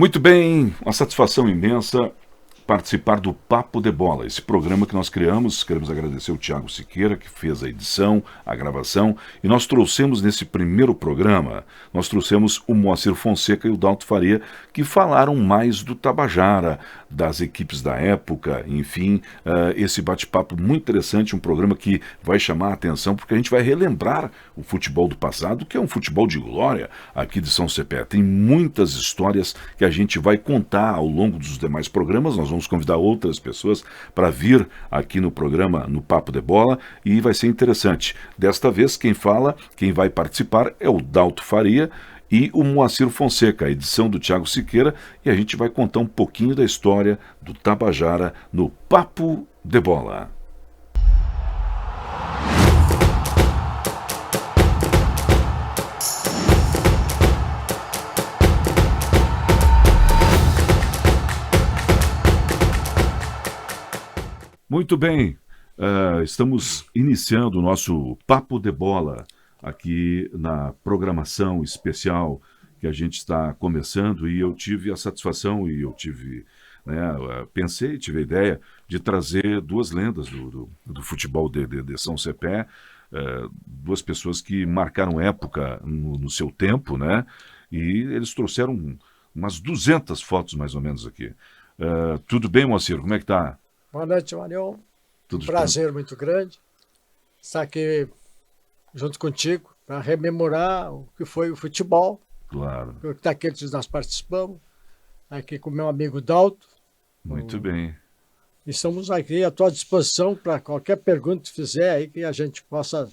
Muito bem, uma satisfação imensa participar do Papo de Bola, esse programa que nós criamos. Queremos agradecer o Thiago Siqueira, que fez a edição, a gravação, e nós trouxemos nesse primeiro programa, nós trouxemos o Moacir Fonseca e o Dalto Faria, que falaram mais do Tabajara, das equipes da época, enfim, esse bate-papo muito interessante, um programa que vai chamar a atenção, porque a gente vai relembrar o futebol do passado, que é um futebol de glória aqui de São Cepé. Tem muitas histórias que a gente vai contar ao longo dos demais programas. Nós vamos convidar outras pessoas para vir aqui no programa, no Papo de Bola, e vai ser interessante. Desta vez, quem vai participar é o Dalto Faria e o Moacir Fonseca, a edição do Thiago Siqueira, e a gente vai contar um pouquinho da história do Tabajara no Papo de Bola. Muito bem, estamos iniciando o nosso Papo de Bola aqui na programação especial que a gente está começando, e eu tive a satisfação tive a ideia de trazer duas lendas do futebol de São Cepé, duas pessoas que marcaram época no seu tempo, né? E eles trouxeram umas 200 fotos mais ou menos aqui. Tudo bem, Moacir? Como é que tá? Boa noite, Marion. Tudo prazer muito grande estar aqui junto contigo para rememorar o que foi o futebol. Claro. Daqueles que nós participamos, aqui com o meu amigo Dalto. Muito bem. Estamos aqui à tua disposição para qualquer pergunta que fizer aí que a gente possa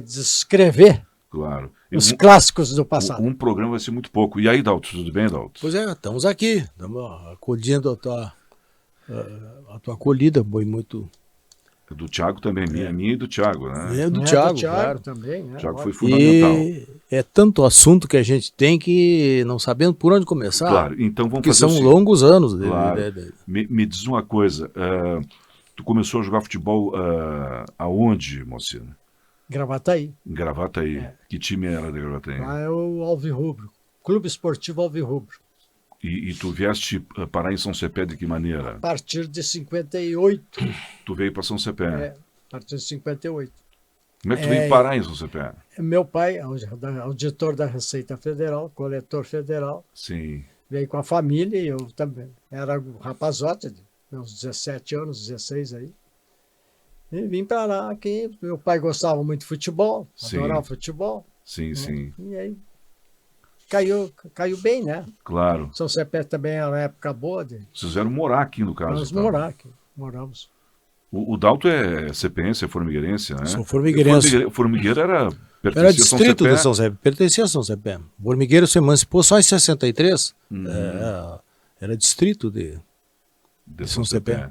descrever. Claro. Os clássicos do passado. Um programa vai ser muito pouco. E aí, Dalto, tudo bem, Dalto? Pois é, estamos aqui, estamos acolhendo a tua acolhida, foi muito... Do Thiago também, minha e do Thiago, né? É do Thiago, claro. Também, né? O Thiago foi fundamental. E é tanto assunto que a gente tem que não sabendo por onde começar. Claro, então vamos porque fazer são longos anos. Claro. Me diz uma coisa, tu começou a jogar futebol aonde, Moacir? Gravataí. Em Gravataí. É. Que time era de Gravataí? Lá é o Alvirrubro, Clube Esportivo Alvirrubro. E tu vieste parar em São Cepé de que maneira? A partir de 58. Tu veio para São Cepé? A partir de 58. Como é que tu veio parar em São Cepé? Meu pai, auditor da Receita Federal, coletor federal. Sim. Veio com a família e eu também. Era um rapazote, uns 17 anos, 16 aí. E vim para lá aqui. Meu pai gostava muito de futebol, adorava futebol. Sim, sim. E aí caiu bem, né? Claro. São Cepé também era uma época boa. Vocês vieram morar aqui, no caso. Vamos morar aqui, moramos. O Dalto é cepense, é formigueirense, né? Sou formigueirense. Formigueiro era distrito de São Cepé, pertencia a São Cepé. O Formigueiro se emancipou só em 63, era distrito de São Cepé.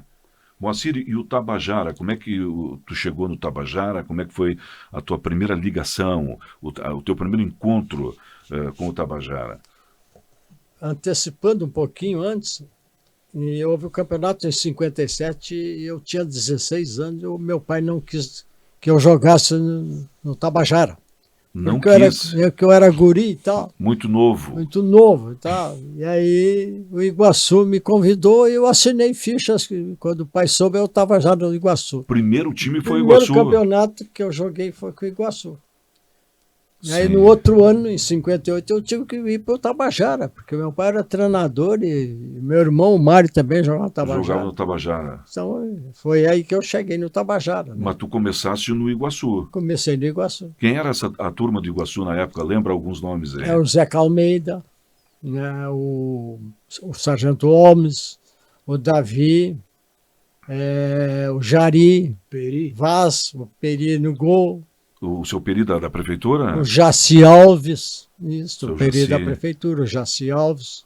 Moacir, e o Tabajara, como é que tu chegou no Tabajara? Como é que foi a tua primeira ligação, o teu primeiro encontro com o Tabajara? Antecipando um pouquinho antes, e houve o campeonato em 57 e eu tinha 16 anos, e o meu pai não quis que eu jogasse no Tabajara. Não quis? Porque eu era guri e tal. Muito novo. Muito novo e tal. E aí o Iguaçu me convidou e eu assinei fichas. Quando o pai soube, eu estava já no Iguaçu. Primeiro time foi o Iguaçu. O primeiro campeonato que eu joguei foi com o Iguaçu. E aí no outro ano, em 58, eu tive que ir para o Tabajara, porque meu pai era treinador e meu irmão, o Mário, também jogava no Tabajara. Jogava no Tabajara. Então foi aí que eu cheguei no Tabajara. Né? Mas tu começaste no Iguaçu. Comecei no Iguaçu. Quem era a turma do Iguaçu na época? Lembra alguns nomes aí? É o Zeca Almeida, né? o Sargento Holmes, o Davi, o Jari, Vaz, o Peri no gol. O seu Peri da prefeitura? O Jaci Alves, isso, o Peri Jaci. da prefeitura, o Jaci Alves.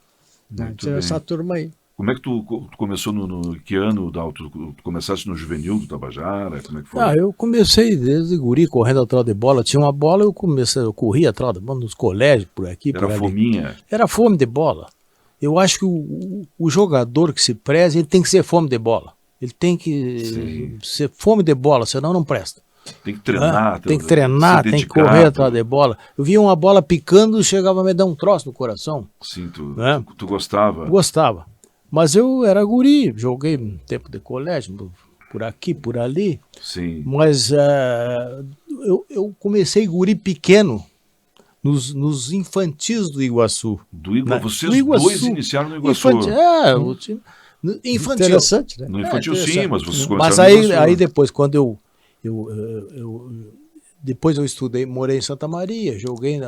Muito bem. Essa turma aí. Como é que tu começou no que ano, Dalto? Tu começaste no juvenil do Tabajara? Como é que foi? Eu comecei desde guri, correndo atrás de bola. Tinha uma bola, eu corria atrás de bola nos colégios, por aqui, Era por ali. fominha? Era fome de bola. Eu acho que o jogador que se preze, ele tem que ser fome de bola. Ele tem que ser fome de bola, senão não presta. Tem que treinar. Tem que treinar, tem que correr atrás de bola. Eu via uma bola picando, chegava a me dar um troço no coração. Sim, né? tu gostava? Gostava. Mas eu era guri, joguei tempo de colégio, por aqui, por ali. Sim. Mas eu comecei guri pequeno, nos infantis do Iguaçu. Vocês do Iguaçu. Dois iniciaram no Iguaçu. O time infantil. Interessante, né? No infantil sim, mas vocês começaram Mas no Iguaçu. aí depois, quando depois eu estudei, morei em Santa Maria, joguei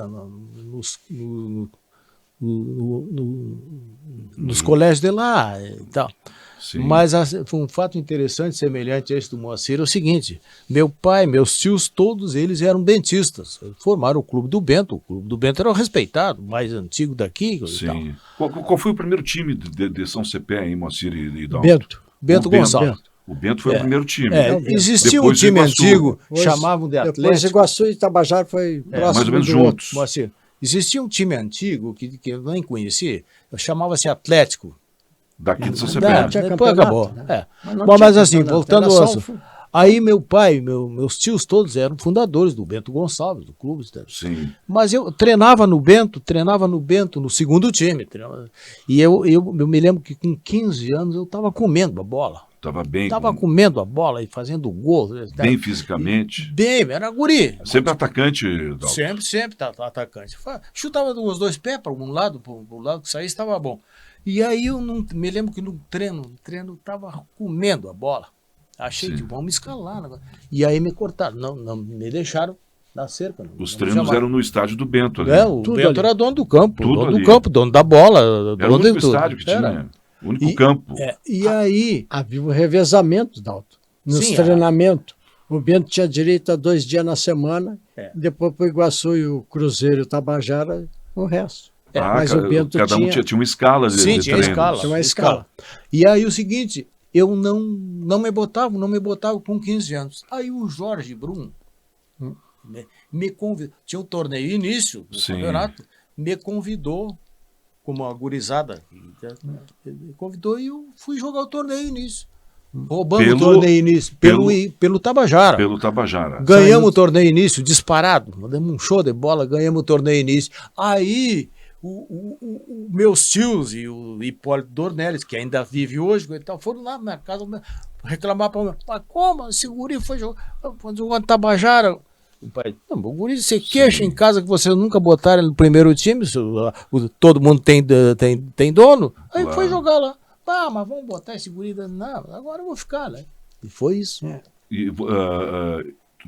nos colégios de lá e tal. Sim. Mas um fato interessante, semelhante a esse do Moacir, é o seguinte: meu pai, meus tios, todos eles eram dentistas. Formaram o Clube do Bento. O Clube do Bento era o respeitado, mais antigo daqui. Sim. Qual foi o primeiro time de São Cepé, hein, Moacir e Dalton? Bento Gonçalves. O Bento foi o primeiro time. Existia um time antigo, chamavam de Atlético. Depois Iguaçu e Itabajara foi próximo mais ou menos do juntos. Moacir, existia um time antigo que eu nem conhecia, chamava-se Atlético. Daqui de São Cepé. Depois acabou. Né? Mas assim, voltando ao assunto. Aí meu pai, meus tios todos eram fundadores do Bento Gonçalves, do clube. Sim. Mas eu treinava no Bento, no segundo time. E eu me lembro que com 15 anos eu estava comendo a bola. Estava comendo a bola e fazendo gol. Bem fisicamente. Bem, era guri. Sempre atacante, Dalton. Sempre atacante. Chutava com os dois pés para um lado, que saísse, estava bom. E aí eu não me lembro que no treino estava comendo a bola. Achei que vamos escalar. Né? E aí me cortaram. Não me deixaram na cerca. Os treinos eram no estádio do Bento. Ali. O Bento ali. Era dono do campo. Dono da bola. Era o único estádio que tinha. O único campo. E aí... Havia um revezamento, Dalton, nos treinamentos. O Bento tinha direito a 2 dias na semana. Depois para o Iguaçu e o Cruzeiro e o Tabajara, o resto. Mas o Bento cada um tinha uma escala de tinha treino. Tinha uma escala. E aí o seguinte, eu não me botava com 15 anos. Aí o Jorge Brum me convidou, tinha um torneio início do campeonato, me convidou como a gurizada, me convidou e eu fui jogar o torneio início. Roubamos o torneio início pelo Tabajara. Pelo Tabajara. Ganhamos o torneio início, disparado. Demos um show de bola, ganhamos o torneio início. Aí meus tios e o Hipólito Dornelles, que ainda vive hoje, foram lá na minha casa reclamar para mim. Pai, como? Esse guri foi jogar no Tabajara. O pai, o guri, você queixa em casa que vocês nunca botaram no primeiro time, todo mundo tem dono. Aí foi jogar lá. Mas vamos botar esse guri. Não, agora eu vou ficar, né? E foi isso. E,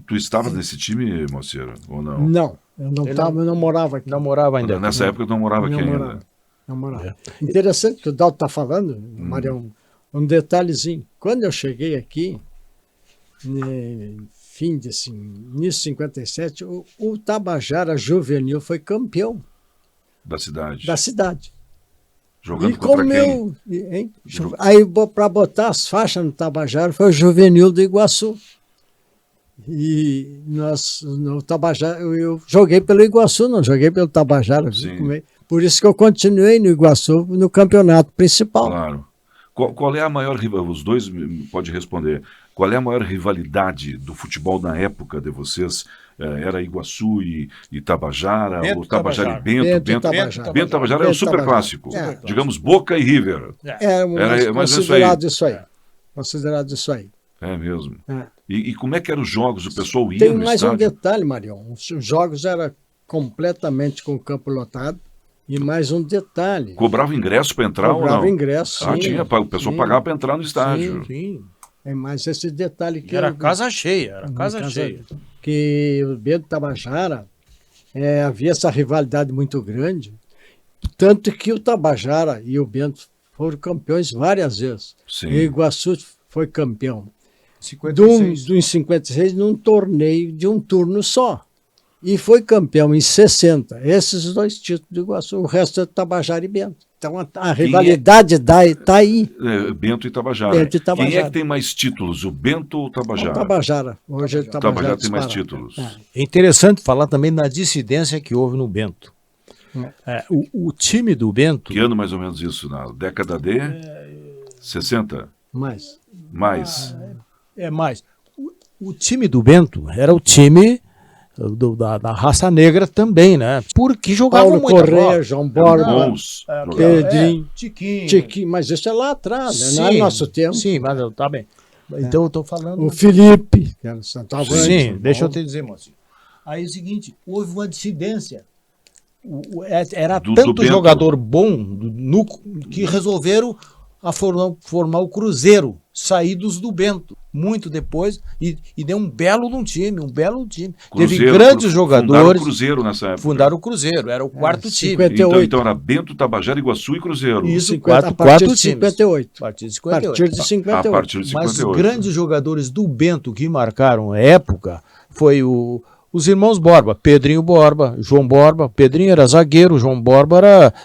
tu estavas nesse time, Moacir, ou não? Não, eu não morava aqui. Não morava ainda. Nessa época eu não morava aqui ainda. Não morava. Interessante que o Dalton está falando, Marião, um detalhezinho. Quando eu cheguei aqui, início de 57, o Tabajara Juvenil foi campeão da cidade. Jogando contra quem? Aí, para botar as faixas no Tabajara, foi o Juvenil do Iguaçu. E no Tabajara, eu joguei pelo Iguaçu, não joguei pelo Tabajara. Por isso que eu continuei no Iguaçu, no campeonato principal. Claro. Qual é a maior rivalidade? Os dois podem responder. Qual é a maior rivalidade do futebol na época de vocês? Era Iguaçu e Tabajara, ou Tabajara e Bento? Bento e Tabajara era o super clássico. Digamos Boca e River. Era considerado isso aí. Considerado isso aí. É mesmo. E como é que eram os jogos? O pessoal ia no no mais estádio? Um detalhe, Marião. Os jogos eram completamente com o campo lotado. E mais um detalhe. Cobrava ingresso para entrar ou não? Cobrava ingresso, sim. O pessoal pagava para entrar no estádio. Sim. É mais esse detalhe que... Era casa cheia, cheia. Que o Bento Tabajara, havia essa rivalidade muito grande, tanto que o Tabajara e o Bento foram campeões várias vezes. Sim. E o Iguaçu foi campeão. Em 56, num torneio de um turno só. E foi campeão em 60. Esses dois títulos do Iguaçu, o resto é Tabajara e Bento. Então a rivalidade está aí. Bento e Tabajara. Quem é que tem mais títulos, o Bento ou o Tabajara? O Tabajara. Hoje o Tabajara tem mais títulos. É interessante falar também na dissidência que houve no Bento. O time do Bento... Que ano mais ou menos isso? Na década de 60? Mais. Mais. Mais. O time do Bento era o time da raça negra também, né? Porque jogavam Paulo muito Correia, João Borba, Bons. Pedrinho, Tiquinho. Tiquinho, mas isso é lá atrás, né? Não é nosso tempo. Sim, mas tá bem. Então eu tô falando... O Felipe, que era centroavante. Sim, deixa eu te dizer, moço. Aí é o seguinte, houve uma dissidência. Era Do tanto Bento. jogador bom que resolveram formar o Cruzeiro, saídos do Bento. Muito depois, e deu um belo time. Teve grandes jogadores. Fundaram o Cruzeiro nessa época. Fundaram o Cruzeiro, era o quarto time. 58. Então era Bento, Tabajara, Iguaçu e Cruzeiro. Isso, 50, a quatro partir de times. 58. A partir de A 58. partir de A 58. partir de Mas 58. os grandes jogadores do Bento que marcaram a época foi os irmãos Borba, Pedrinho Borba, João Borba. Pedrinho era zagueiro, João Borba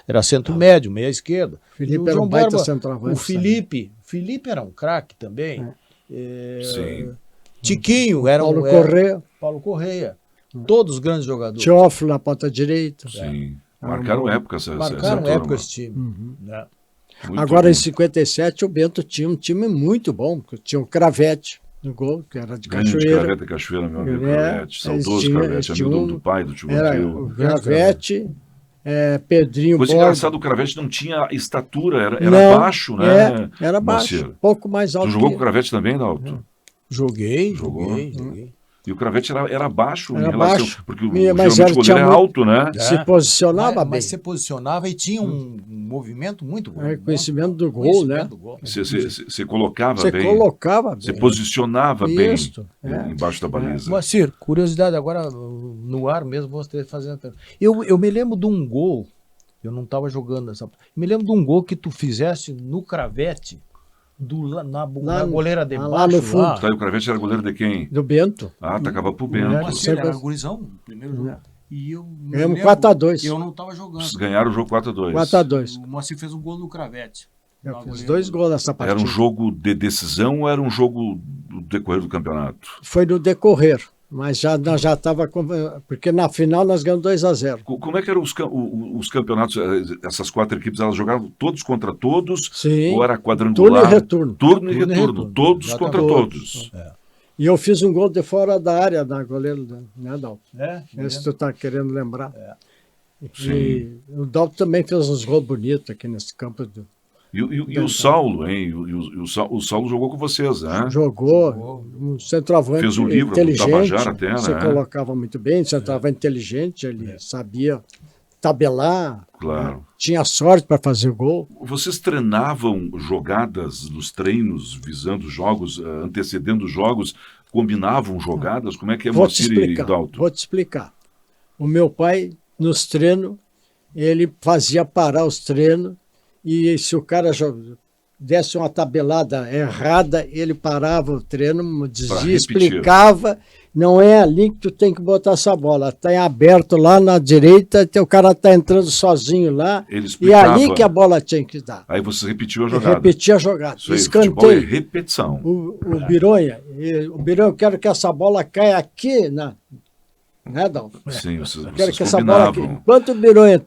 era centro médio, meia esquerda. Felipe E o era João um baita Borba, centroavante. o Felipe era um craque também. Sim. Tiquinho era Paulo era Correia, Paulo Correia. Todos os grandes jogadores. Teófilo na ponta direita. Sim. Marcaram época essa Marcaram turma. época esse time. Né? Muito Agora, bom. em 57, o Bento tinha um time muito bom. Tinha o Cravete no gol, que era de Grande Cachoeira. Cravete Cachoeira, meu amigo É, Cravete. Saudoso eles tinham- Cravete, eles amigo tinham- do pai do tio Era Gil. o Cravete, Pedrinho Coisa Borba. engraçada, o Cravete não tinha estatura, era Não, baixo, né? Era baixo, Moacir? pouco mais Tu alto jogou que com o Cravete também, Dalton? Joguei. E o Cravete era baixo Era em relação... baixo. Porque Mas geralmente era- o goleiro tinha é muito- alto, né? se posicionava bem. Mas se posicionava e tinha um movimento muito bom. Conhecimento do gol, Conhecimento né? do gol. Você colocava Você bem, colocava você bem. posicionava Isso, bem embaixo da baliza. Moacir, curiosidade agora no ar mesmo, vou ter fazendo. Eu me lembro de um gol, eu não estava jogando nessa. Me lembro de um gol que tu fizeste no Cravete, na goleira de lá baixo. no fundo. Tá, e o Cravete era goleiro de quem? Do Bento. Ah, tacava pro É. Bento. Moacir, era gurizão, no primeiro jogo. E eu me Ganhamos lembro, 4-2. Eu não estava jogando. Vocês ganharam o jogo 4-2. 4-2. O Moacir fez um gol no Cravete. Eu Na fiz goleira 2 do- gols nessa Era partida. um jogo de decisão ou era um jogo do decorrer do campeonato? Foi no decorrer, mas nós já estava... Porque na final nós ganhamos 2-0. Como é que eram os campeonatos? Essas 4 equipes, elas jogavam todos contra todos? Sim. Ou era Turno quadrangular? e retorno. Turno e Turno e retorno. retorno. Todos Exatamente. contra todos. E eu fiz um gol de fora da área na goleira, né, Dalton? É, Esse tu tá querendo lembrar. Sim. E o Dalton também fez uns gols bonitos aqui nesse campo. E o Saulo, hein? O Saulo jogou com vocês, né? Jogou um centroavante Fez um livro do inteligente. Tabajara até, Você né? colocava muito bem, centroavante inteligente, ele sabia tabelar, Claro. tinha sorte para fazer gol. Vocês treinavam jogadas nos treinos, visando jogos, antecedendo jogos, combinavam jogadas? Como é que é Vou te Moacir e explicar. Dalton? Vou te explicar. O meu pai, nos treinos, ele fazia parar os treinos e se o cara desse uma tabelada errada, ele parava o treino, dizia, repetir. explicava, não é ali que tu tem que botar essa bola, está em aberto lá na direita, o cara está entrando sozinho lá, Ele e é explicava. ali que a bola tinha que dar. Aí você repetiu a Ele jogada. repetia a jogada, Isso aí, futebol é escanteio. repetição. O Bironha, eu quero que essa bola caia aqui, né, Dal? Sim, Eu vocês quero que essa bola aqui. combinavam. Enquanto o Bironha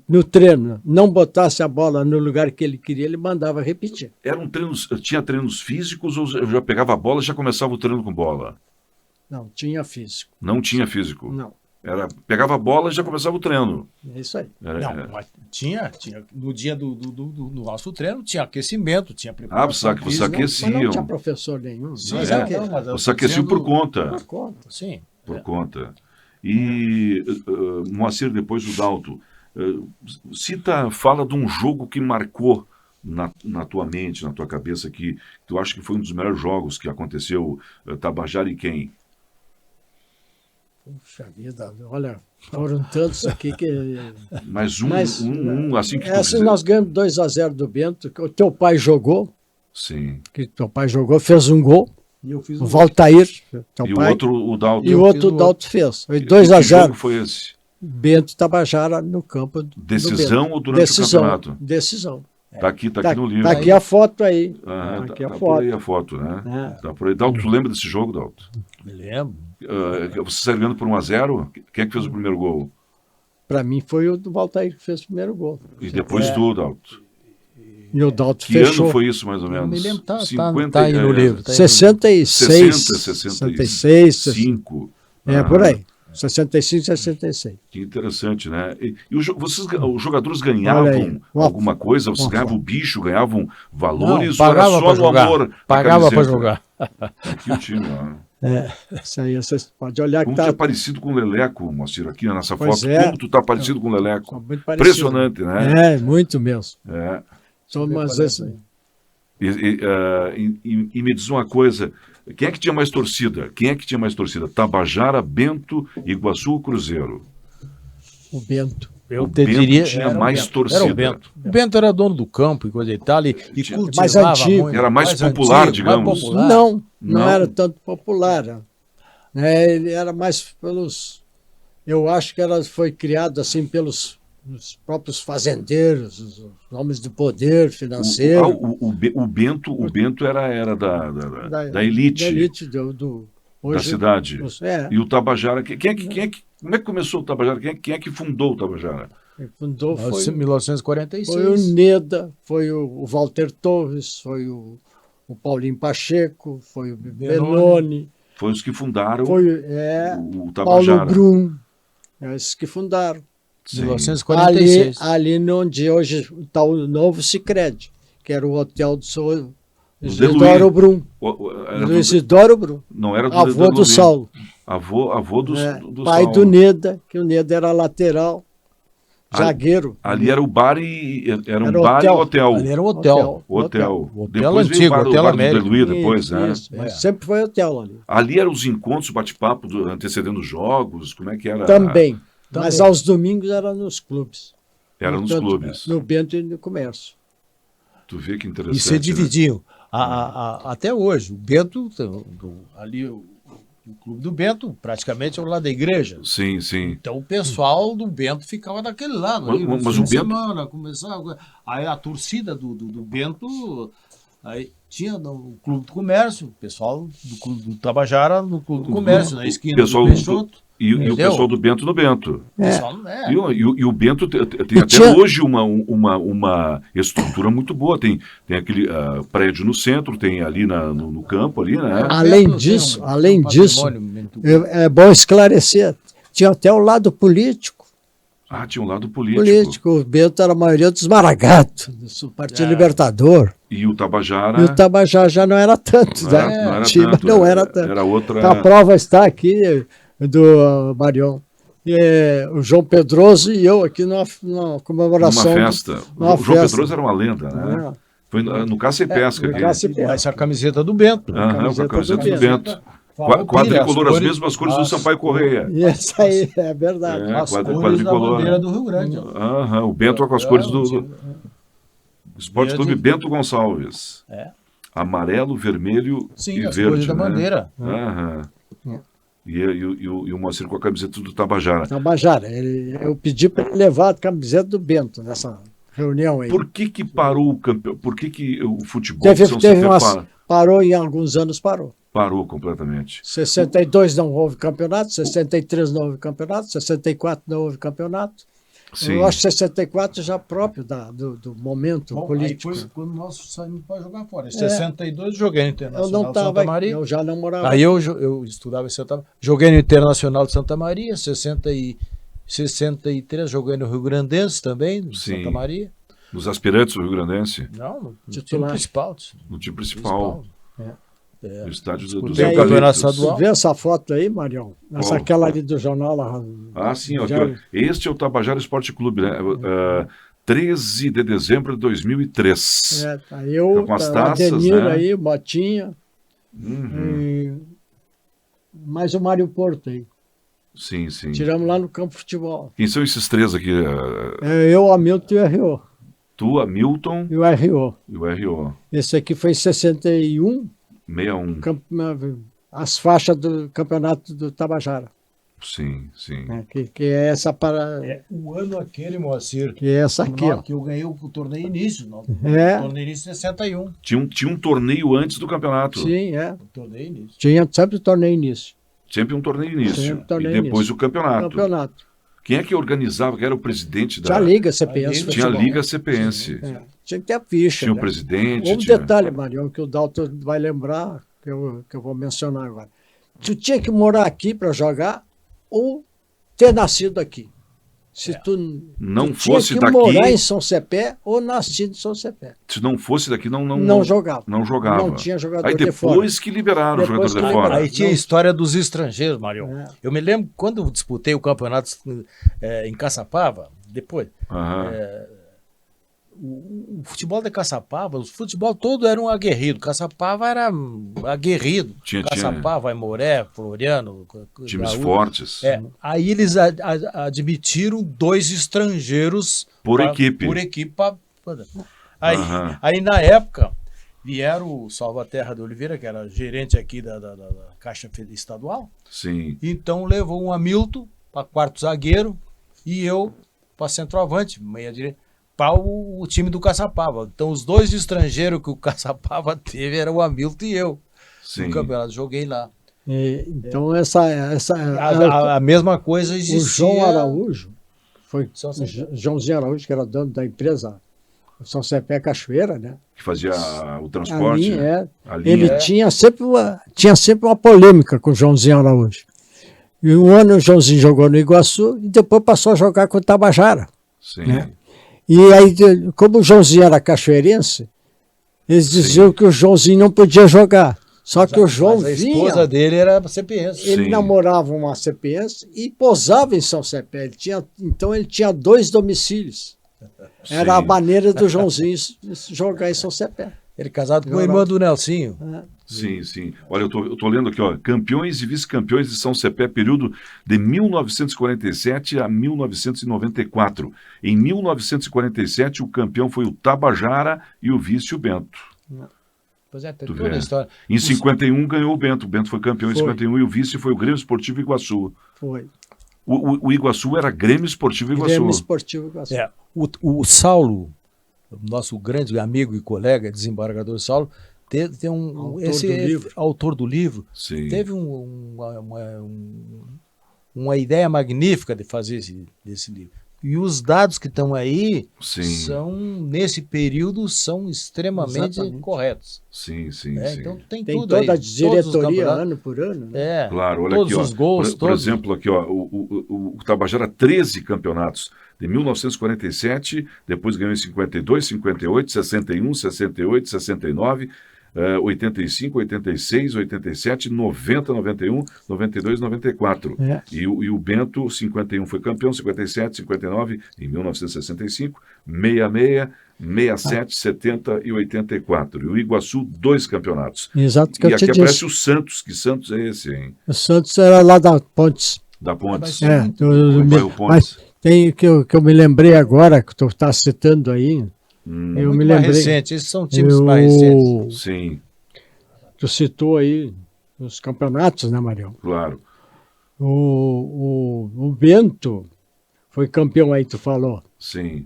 no treino não botasse a bola no lugar que ele queria, ele mandava repetir. Tinha treinos físicos ou já pegava a bola e já começava o treino com bola? Não, tinha físico. Não tinha físico. Não, Pegava a bola e já começava o treino. é isso aí. Não, mas tinha. No dia do nosso treino, tinha aquecimento, tinha preparação. Você física. Mas não aqueciam. tinha professor nenhum. Sim, Mas é. que- não, mas eu Você tô aqueciam por dizendo- conta. por conta. Sim. Por conta. E Moacir, depois do Dalto, fala de um jogo que marcou na tua mente, na tua cabeça, que tu acha que foi um dos melhores jogos que aconteceu, Tabajara e quem? Puxa vida, olha, foram tantos aqui que. Mas Mas, assim que tu Essa fizer. nós ganhamos 2-0 do Bento, que o teu pai jogou, Sim. fez um gol, E eu fiz o Valtair, teu E o pai, outro, o Dalto. e o outro o Dalto fez. Foi Que 2-0. jogo foi esse? Bento e Tabajara no campo. do Decisão Bento. ou durante o campeonato? Decisão. Tá aqui no livro. Tá aqui a foto aí. Ah, Aqui a por foto. aí a foto, né? É. Tá por aí. Dalto, tu lembra desse jogo, Dalto? Me lembro. Você saiu ganhando por 1-0? Quem é que fez o primeiro gol? Para mim foi o do Valtair que fez o primeiro gol. E depois tu, Dalto. E o Dalto Que fechou. ano foi isso, mais ou Eu menos? me lembro, tá aí 50, no livro. Tá aí no livro. 66. 66. 65. Por aí. 65, 66. Que interessante, né? E os jogadores Olha ganhavam aí. alguma coisa? Vocês Uma ganhavam foto. bicho, ganhavam valores? Não, ou era pagava só pra no jogar. amor? da Pagava para camiseta? jogar. Aqui o time, ó. Isso aí vocês podem olhar que Como tu é tá parecido com o Leleco, Moacir, aqui nessa Pois foto. é. Como tu tá parecido com o Leleco. muito parecido. Impressionante, né? Muito mesmo. É. Só umas vezes. E me diz uma coisa, quem é que tinha mais torcida? Tabajara, Bento, Iguaçu ou Cruzeiro? O Bento. Eu O te Bento diria, tinha era o mais Bento. torcida. Era o Bento. O Bento era dono do campo e coisa e tal, e cultivava mais antigo. muito. Era mais popular, digamos. Mais popular. Não Não. era tanto popular. Ele era mais pelos. Eu acho que foi criado assim pelos os próprios fazendeiros, os homens de poder financeiro. O Bento era da elite, Da elite da cidade. É, E o Tabajara, como é que começou o Tabajara? Quem é que fundou o Tabajara? quem fundou foi 1946. o Neda, foi o Walter Torres, foi o Paulinho Pacheco, foi o Benoni, Foi os que fundaram foi o Paulo Tabajara. Brum, esses que fundaram. Sim. 1946. Ali onde hoje está o novo Sicredi, que era o hotel do senhor Deluí. Isidoro Brum. Era Do Isidoro Brum, não era do avô do Deluí. Saulo. Avô do Pai Saulo. do Neda, que o Neda era lateral, zagueiro. Ali era o bar e era um Era bar hotel. e hotel. Ali era um hotel. Hotel. Hotel Depois veio antigo, o bar, Hotel o bar do América. Deluí depois, né? Isso, mas sempre foi hotel ali. Ali eram os encontros, bate-papo antecedendo os jogos, como é que era? Também. Mas aos domingos era nos clubes. Era nos Portanto, clubes. No Bento e no Comércio. Tu vê que interessante. E se dividiam. Até hoje, o Bento, ali o clube do Bento, praticamente é o lado da igreja. Sim, sim. Então o pessoal do Bento ficava daquele lado. Ali, Mas no o fim de Bento- semana, começava. Aí a torcida do Bento. Aí tinha no Clube do Comércio, o pessoal do Clube do Tabajara no Clube do Comércio, na esquina pessoal do Peixoto. E o Entendeu? pessoal do Bento no Bento. O pessoal não é. E o Bento tem até tinha- hoje uma estrutura muito boa. Tem aquele prédio no centro, tem ali no campo, ali, né? Além Bento tem disso, um patrimônio muito- é bom esclarecer, tinha até o lado político. Tinha um lado político. O Bento era a maioria dos maragatos, do Partido Libertador. E o Tabajara. E o Tabajara já não era tanto. Não era Tinha- tanto, não era tanto. era outra- A prova está aqui do Marion. O João Pedroso e eu aqui numa comemoração. Uma festa. numa O João festa. Pedroso era uma lenda, né? Foi no Caça e Pesca. no aqui. Caça e Pesca. Essa camiseta do Bento. Aham, com a camiseta camiseta do do Bento. Quadricolor, as mesmas cores do Sampaio Correia. E essa aí é verdade. É, As cores da quadricolor. bandeira do Rio Grande. ó. Aham, o Bento com as cores do Esporte Clube Bento Gonçalves. É. Amarelo, vermelho Sim, e as verde. cores da né? bandeira. Aham. E o Moacir com a camiseta do Tabajara. Tabajara. Eu pedi para ele levar a camiseta do Bento nessa reunião aí. Por que parou o campeão? Por que o futebol Teve de São José parou em alguns anos, parou. parou completamente? 62 não houve campeonato, 63 não houve campeonato, 64 não houve campeonato. Sim. Eu acho que 64 já próprio do momento Bom, político. aí foi quando nós saímos para jogar fora. Em 62 joguei no Eu Internacional não de Santa estava, Maria. eu já não morava. Aí eu estudava em Santa Maria. Joguei no Internacional de Santa Maria, 63 joguei no Rio Grandense também, no Sim. Santa Maria. Nos aspirantes do Rio Grandense, Não, no time Titular. principal. no time principal, no estádio dos Disputei o campeonato Eucaliptos. estadual. Vê essa foto aí, Marião? Qual? Aquela ali do jornal lá. Sim, ó, Já- aqui, ó. Este é o Tabajara Esporte Clube, né? 13 de dezembro de 2003. Aí eu, Tá com as o taças, Adenir né? aí, Motinha, Uhum. mais o Mário Porto aí. Sim, sim. Tiramos lá no campo de futebol. Quem são esses três aqui? Eu, Hamilton e o R.O. Tu, Hamilton E o R.O. e o R.O. Esse aqui foi em 61, 61. as faixas do campeonato do Tabajara. Sim, sim. Né? Que é essa para. O ano aquele, Moacir, Que é essa aqui, ó. que eu ganhei o torneio início. Não, É. O torneio início em 61. Tinha um torneio antes do campeonato. Sim, é. O torneio início. Tinha sempre torneio início. Sempre um torneio início. Sempre torneio E depois início. o campeonato. Quem Quem é que organizava? Quem era o presidente da... Tinha a Liga CPS. Liga. Tinha a futebol. Liga CPense. É. tinha que ter a ficha. Tinha um né? presidente. Um detalhe, Marião, que o Dalton vai lembrar, que eu vou mencionar agora. Tu tinha que morar aqui para jogar ou ter nascido aqui. Se tu não tu fosse tinha que daqui, morar em São Cepé ou nascido em São Cepé. se não fosse daqui, Não jogava. Não jogava. Não tinha jogador Aí de fora. depois que liberaram o Depois jogador que de fora. Aí tinha a história dos estrangeiros, Marião. É. Eu me lembro quando eu disputei o campeonato em Caçapava, depois, Aham. o futebol de Caçapava, o futebol todo era um aguerrido. Caçapava era aguerrido. Tinha- Caçapava, Aimoré, Floriano, Times Gaúcho. fortes. Aí eles admitiram 2 estrangeiros Por equipe. Por equipe aí, Aham. aí, na época, vieram o Salvaterra de Oliveira, que era gerente aqui da Caixa Estadual, Sim. então levou um Hamilton para quarto zagueiro e eu para centroavante, meia direita, para o time do Caçapava. Então os 2 estrangeiros que o Caçapava teve eram o Hamilton e eu. Sim. No campeonato, joguei lá. Então, A mesma coisa o existia. João Araújo, foi São Cepé. Joãozinho Araújo, que era dono da empresa São Cepé Cachoeira, né? Que fazia o transporte. A linha. Ele tinha sempre uma polêmica com o Joãozinho Araújo. E um ano o Joãozinho jogou no Iguaçu e depois passou a jogar com o Tabajara. Sim. Né? E aí, como o Joãozinho era cachoeirense, eles diziam que o Joãozinho não podia jogar. Só que o João Mas a vinha, esposa dele era cepiense. ele Sim. namorava uma cepiense e posava em São Cepé. Então ele tinha 2 domicílios. Era a Sim. maneira do Joãozinho jogar em São Cepé. Ele casado com a irmã do Nelsinho. Sim, sim. Olha, eu tô lendo aqui, ó, campeões e vice-campeões de São Cepé, período de 1947 a 1994. Em 1947, o campeão foi o Tabajara e o vice o Bento. Pois é, tem Tu toda vê. a história. Em 51 ganhou o Bento foi campeão em Foi. 51 e o vice foi o Grêmio Esportivo Iguaçu. Foi. O Iguaçu era Grêmio Esportivo Iguaçu. Grêmio Esportivo Iguaçu. O Saulo, nosso grande amigo e colega, desembargador Saulo, tem autor do livro, Sim. teve uma ideia magnífica de fazer esse livro. E os dados que estão aí Sim. nesse período, são extremamente Exatamente. corretos. Sim, sim, Né? sim. Então tem Tem tudo toda aí. a Todos os diretoria campeonatos. ano por ano. Né? Claro, olha todos aqui, ó. os gols, por todos. exemplo, aqui, ó, o Tabajara 13 campeonatos de 1947, depois ganhou em 52, 58, 61, 68, 69, 85, 86, 87, 90, 91, 92, 94. E o Bento, 51 foi campeão, 57, 59, em 1965, 66, 67, 70 e 84. E o Iguaçu, 2 campeonatos. Exato, que E eu te aqui aparece disse. o Santos. Que Santos é esse, hein? O Santos era lá da Pontes. Da Pontes. Mas Pontes. tem que eu me lembrei agora, que tu está citando aí. Eu Muito me mais lembrei. recente, esses são times mais recentes. Sim, Tu citou aí os campeonatos, né, Marião? claro. O Bento foi campeão aí, tu falou. Sim.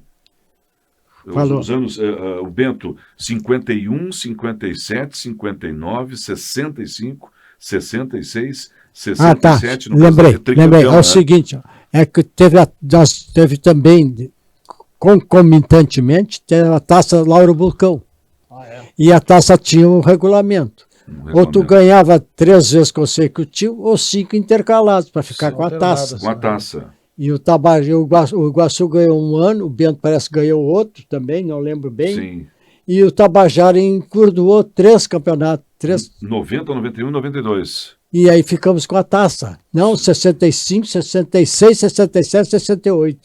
Falou. Os anos, o Bento, 51, 57, 59, 65, 66, 67. No Lembrei. caso, tricampeão, É né? o seguinte, ó, é que teve também, concomitantemente, teve a taça Lauro Bulcão. E a taça tinha um regulamento. Ou tu ganhava 3 vezes consecutivo ou 5 intercalados para ficar com a taça. Com a taça. E o Iguaçu ganhou um ano, o Bento parece que ganhou outro também, não lembro bem. Sim. E o Tabajara encurdoou 3 campeonatos. 90, 91 e 92. E aí ficamos com a taça. Não, 65, 66, 67, 68.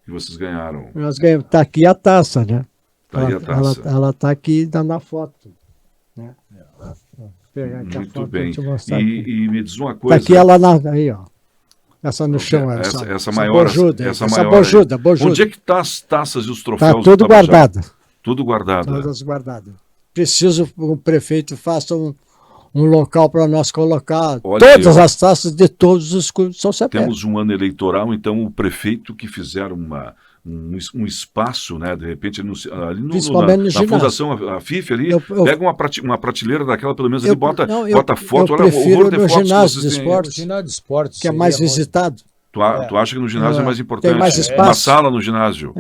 E vocês ganharam. Nós ganhamos. Está aqui a taça, né? Tá aí a taça. Ela está aqui na foto. Né? Vou pegar aqui a Muito foto, bem. vou te mostrar aqui. E me diz uma Está coisa. aqui ela aí, ó. Essa no chão. Essa maior. Bojuda, essa essa maior. bojuda. Onde é que tá as taças e os troféus? Está tudo do Tabajara? guardado. Tudo guardado. Todas guardadas. Preciso que o prefeito faça um local para nós colocar todas as taças de todos os clubes de São Cepé. Temos um ano eleitoral, então o prefeito que fizer um espaço, né, de repente, ali na Fundação a FIF ali, pega uma prateleira daquela, pelo menos, ali, bota foto, olha o horror de fotos. Ginásio de esportes, que é mais visitado. Tu acha que no ginásio é mais importante? Tem mais espaço. Uma sala no ginásio.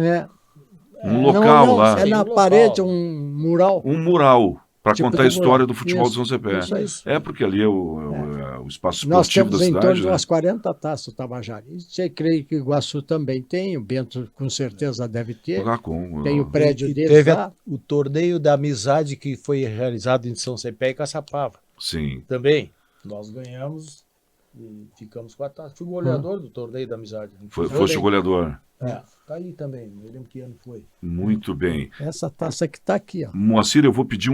Um local não, lá. é na local. parede, um mural. Um mural para Tipo contar a de história mural. do futebol Isso, de São Cepé. isso. É porque ali é o espaço Nós esportivo temos da em torno cidade, de né? umas 40 taças Tabajara. E você creio que o Iguaçu também tem, o Bento com certeza deve ter. Lá com, Tem o prédio E deles teve lá. o torneio da amizade que foi realizado em São Cepé e Caçapava. Sim. Também. Nós ganhamos e ficamos com a taça. Fui goleador do torneio da amizade. Fosse o goleador. É, tá aí também. Não lembro que ano foi. Muito bem. Essa taça que está aqui, ó. Moacir, eu vou pedir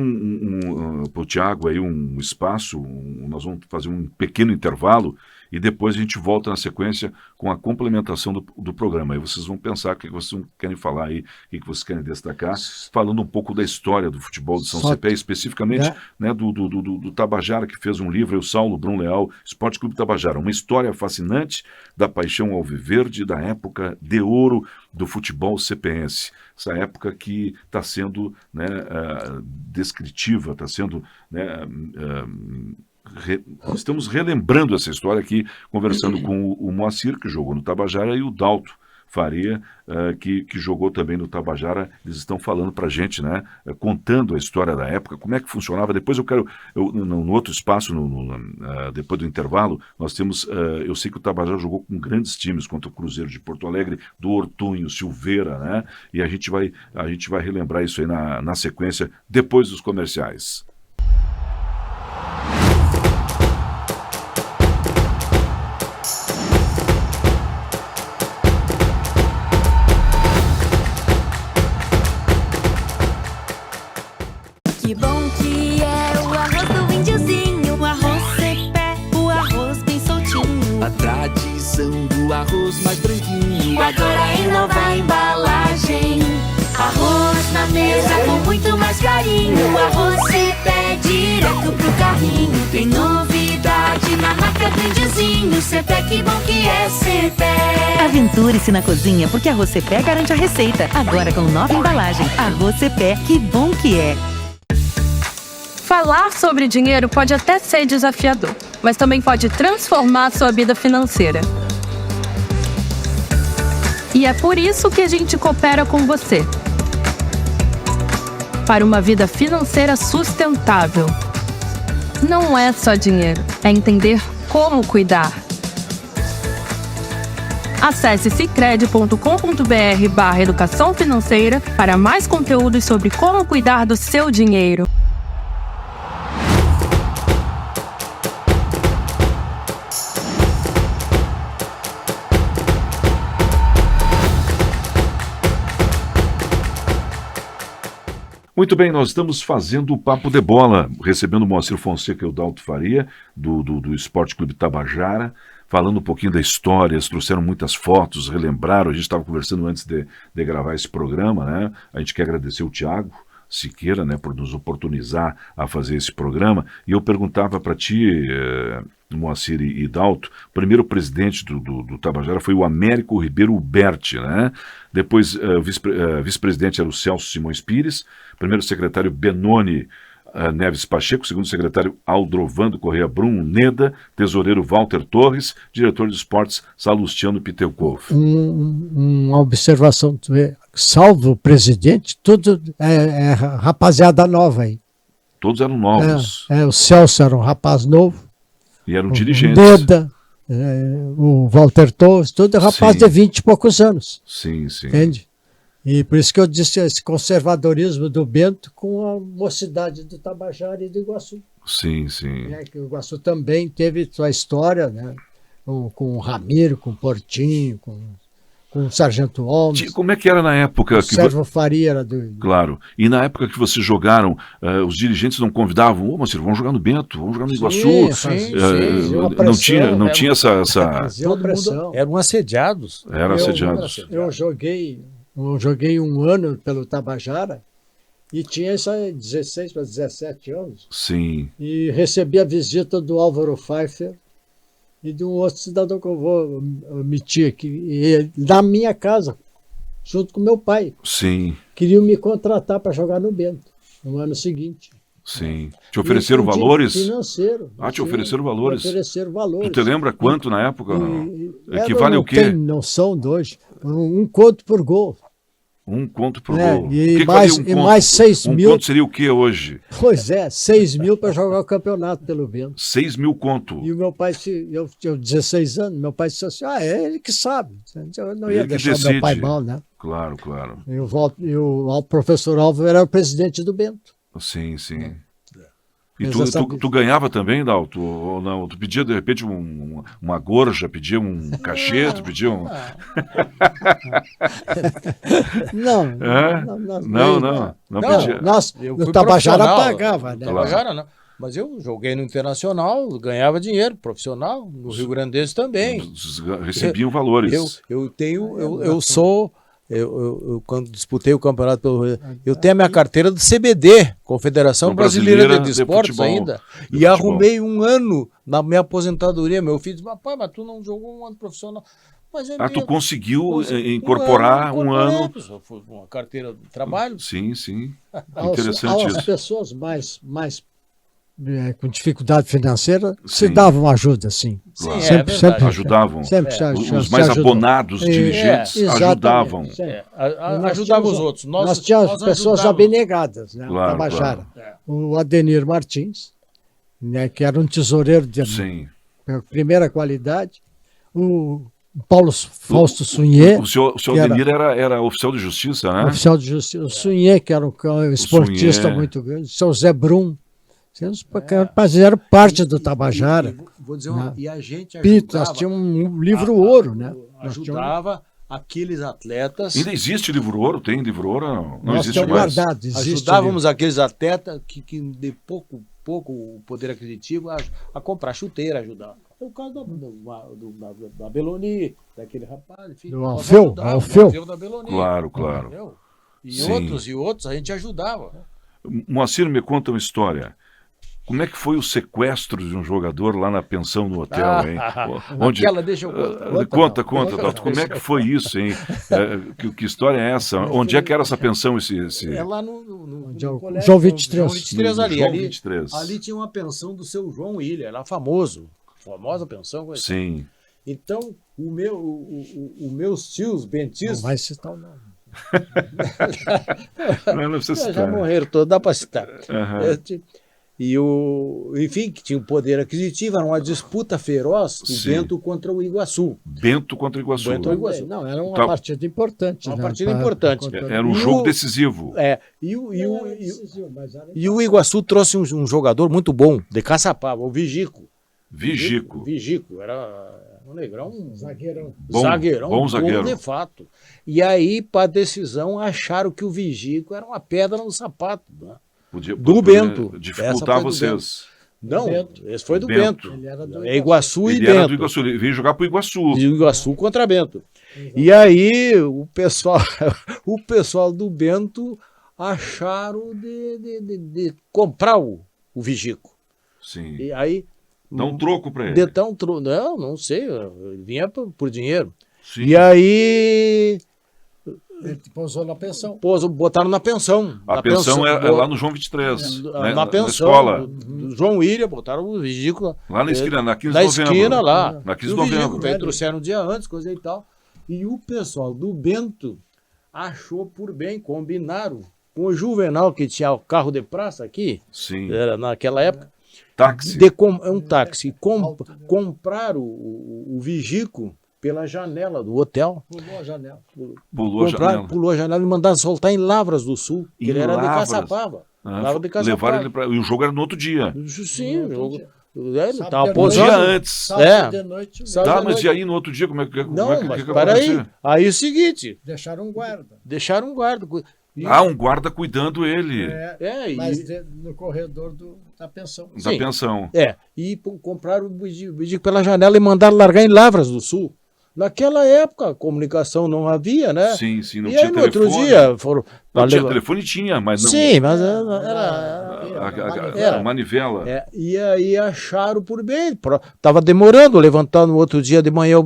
para o Tiago aí um espaço, nós vamos fazer um pequeno intervalo e depois a gente volta na sequência com a complementação do programa. Aí vocês vão pensar o que vocês querem falar aí, o que vocês querem destacar, falando um pouco da história do futebol de São Cepé, especificamente né, do Tabajara, que fez um livro, o Saulo Brum Leal, Esporte Clube Tabajara, uma história fascinante da paixão alviverde, da época de ouro do futebol cepense. Essa época que está sendo né, descritiva, está sendo... Né, estamos relembrando essa história aqui, conversando com o Moacir, que jogou no Tabajara, e o Dalto Faria, que jogou também no Tabajara. Eles estão falando para a gente, né, contando a história da época, como é que funcionava. Depois no outro espaço, depois do intervalo, nós temos, eu sei que o Tabajara jogou com grandes times, contra o Cruzeiro de Porto Alegre, do Ortunho, Silveira, né, e a gente vai relembrar isso aí na sequência, depois dos comerciais. Que bom que é o arroz do índiozinho, o arroz Cepé, o arroz bem soltinho. A tradição do arroz mais branquinho. Agora em nova embalagem, arroz na mesa com muito mais carinho. O arroz Cepé direto pro carrinho. Tem novidade na marca do índiozinho. Cepé, que bom que é Cepé. Aventure-se na cozinha, porque Arroz Cepé garante a receita. Agora com nova embalagem. Arroz Cepé, que bom que é. Falar sobre dinheiro pode até ser desafiador, mas também pode transformar sua vida financeira. E é por isso que a gente coopera com você. Para uma vida financeira sustentável. Não é só dinheiro, é entender como cuidar. Acesse sicredi.com.br/educação financeira para mais conteúdos sobre como cuidar do seu dinheiro. Muito bem, nós estamos fazendo o Papo de Bola, recebendo o Moacir Fonseca e o Dalto Faria, do Esporte Clube Tabajara, falando um pouquinho da história. Eles trouxeram muitas fotos, relembraram. A gente estava conversando antes de gravar esse programa, né? A gente quer agradecer o Tiago Siqueira, né, por nos oportunizar a fazer esse programa. E eu perguntava para ti, Moacir e Dalto, o primeiro presidente do Tabajara foi o Américo Ribeiro Uberti, né? Depois vice-presidente era o Celso Simões Pires, primeiro secretário Benoni Neves Pacheco, segundo secretário Aldrovando Correia Brum Neda, tesoureiro Walter Torres, diretor de esportes Salustiano Piteucoff. Uma observação, salvo o presidente, tudo é rapaziada nova aí. Todos eram novos. O Celso era um rapaz novo. E eram dirigentes. Neda, o Walter Torres, tudo é rapaz de 20 e poucos anos. Sim, sim. Entende? E por isso que eu disse esse conservadorismo do Bento com a mocidade do Tabajara e do Iguaçu. Sim, sim. Que o Iguaçu também teve sua história, né? Com o Ramiro, com o Portinho, com o Sargento Holmes. Como é que era na época? O Sérgio Faria era do... Claro. E na época que vocês jogaram, os dirigentes não convidavam, Moacir, vamos jogar no Bento, vamos jogar no Iguaçu. Sim, não tinha essa... Todo mundo eram assediados. Eram assediados. Eu joguei um ano pelo Tabajara e tinha isso aí, 16 para 17 anos. Sim. E recebi a visita do Álvaro Pfeiffer e de um outro cidadão que eu vou omitir aqui, na minha casa, junto com meu pai. Sim. Queriam me contratar para jogar no Bento no ano seguinte. Sim. Te ofereceram valores? Financeiro. Te ofereceram valores? Ofereceram valores. Tu te lembra quanto na época? Equivale o quê? Não tenho noção de hoje. Um conto por gol. 1 conto por né? gol. O E que mais, valia e 1 conto? mais 6 1 mil. conto seria o que hoje? Pois é, 6 mil para jogar o campeonato pelo Bento. 6 mil conto. E o meu pai, eu tinha 16 anos, meu pai disse assim, é ele que sabe. Eu não ia Ele que deixar decide. meu pai mal, né? Claro, claro. E o professor Álvaro era o presidente do Bento. Sim, sim. E Mas tu, essa- tu ganhava também, Dalto? Ou não? Tu pedia, de repente, uma gorja, pedia um cachê, tu pedia um... Não, É? Não pedia. Nós, Eu no fui Tabajara profissional. pagava, né? Claro. Tabajara não. Mas eu joguei no Internacional, ganhava dinheiro, profissional, no Rio Grandense também. Recebiam valores. Eu quando disputei o campeonato pelo Rio, eu tenho a minha carteira do CBD, Confederação Brasileira de Esportes Futebol. ainda, De e futebol. arrumei um ano na minha aposentadoria. Meu filho disse, papai, mas tu não jogou um ano profissional. Mas é Tu mesmo. conseguiu incorporar um ano... Foi uma carteira de trabalho. Sim, sim. Aos- Interessante As isso. pessoas mais com dificuldade financeira se Sim. davam ajuda, sim. Sim, Claro. Sempre, verdade. sempre. Ajudavam. Sempre Os mais ajudou. abonados dirigentes exatamente, ajudavam. sempre. É, Nós ajudava tínhamos- os outros. Nós tínhamos pessoas ajudávamos. abnegadas, né? Claro, Tabajara. claro. O Adenir Martins, né, que era um tesoureiro de Sim. primeira qualidade. O Paulo Fausto Sunhê, O senhor que era- Denir era oficial de justiça, né? oficial de justiça. O Sunhê, que era um esportista Sunhê. muito grande. O seu Zé Brum. Eles fizeram parte do Tabajara. Vou dizer Né? e a gente Pito, ajudava, nós tínhamos um livro ouro, né? Nós tínhamos- ajudava aqueles atletas, Ainda existe livro ouro? Tem livro ouro? Não nós existe tínhamos mais. guardado. Existe ajudávamos aqueles atletas que de pouco poder aquisitivo a comprar chuteira, ajudar. É o caso da Beloni, daquele rapaz, enfim. Do nós Alfeu, ajudávamos, Alfeu. Alfeu da Beloni. Claro, claro. Entendeu? E Sim. outros a gente ajudava. Moacir, me conta uma história. Como é que foi o sequestro de um jogador lá na pensão no hotel, hein? Onde... Aquela, deixa eu contar. Conta, Dalton. Como é que foi isso, hein? Que história é essa? Onde é que era essa pensão? É lá no colégio, João 23. João 23 ali. João ali, 23. ali tinha uma pensão do seu João William, era famoso. Famosa pensão. Coisa. Sim. Então, os meus tios, Não bentistas, vai citar o nome. Não precisa já citar. morreram todos, dá para citar. Aham. Enfim, que tinha um poder aquisitivo, era uma disputa feroz, o Sim. Bento contra o Iguaçu. Bento contra Iguaçu. Bento Iguaçu. Não, era uma Tá. partida importante. Uma né? partida importante. Era um E jogo o- decisivo. E o Iguaçu trouxe um jogador muito bom, de Caçapava, o Vigico. Vigico. Vigico, era um negrão, Zagueirão. zagueirão, bom zagueiro. de fato. E aí, para decisão, acharam que o Vigico era uma pedra no sapato. Né? Do Bento. Dificultar Essa foi do vocês. Não, Bento. esse foi do Bento. Bento. Ele era do É Iguaçu e Ele era do Bento. Iguaçu. Ele veio jogar pro Iguaçu. E o Iguaçu contra Bento. E aí, o pessoal do Bento acharam de comprar o Vigico. Sim. E aí. Dá um troco pra ele. De tão não sei, ele vinha por dinheiro. Sim. E aí Ele pousou na pensão. botaram na pensão. A Na pensão é lá no João 23. né? na pensão. escola. Do João William, botaram o Vigico lá. Lá na esquina, na 15 Na de novembro. esquina lá. Na 15 E de o Vigico novembro. veio, trouxeram um dia antes, coisa e tal. E o pessoal do Bento achou por bem, combinaram com o Juvenal, que tinha o carro de praça aqui, Sim. era naquela época, Táxi. é um táxi. Compraram o Vigico pela janela do hotel. Pulou a janela. Pulou a janela. Pulou a janela e mandaram soltar em Lavras do Sul, que Em ele era de Lavras? Caçapava. Ah, Lavras de Caçapava. levaram ele pra... E o jogo era no outro dia. Sim, o jogo. dia. Ele Sábado estava de Um noite. dia posando. antes. Sábado de noite, Sábado Tá, de mas noite. e aí no outro dia, como é que Não, mas que peraí. acontecia? Aí o seguinte, deixaram um guarda. deixaram um guarda. E- Ah, um guarda cuidando ele É, Mas no corredor da pensão. da sim. pensão. Compraram o Vigico pela janela e mandaram largar em Lavras do Sul. Naquela época, a comunicação não havia, né? Sim, sim, não e tinha aí, no telefone. outro dia, foram... Não tinha levar- telefone, tinha, mas não. Sim, mas era... A manivela. E aí acharam por bem. Tava demorando, levantar no outro dia de manhã o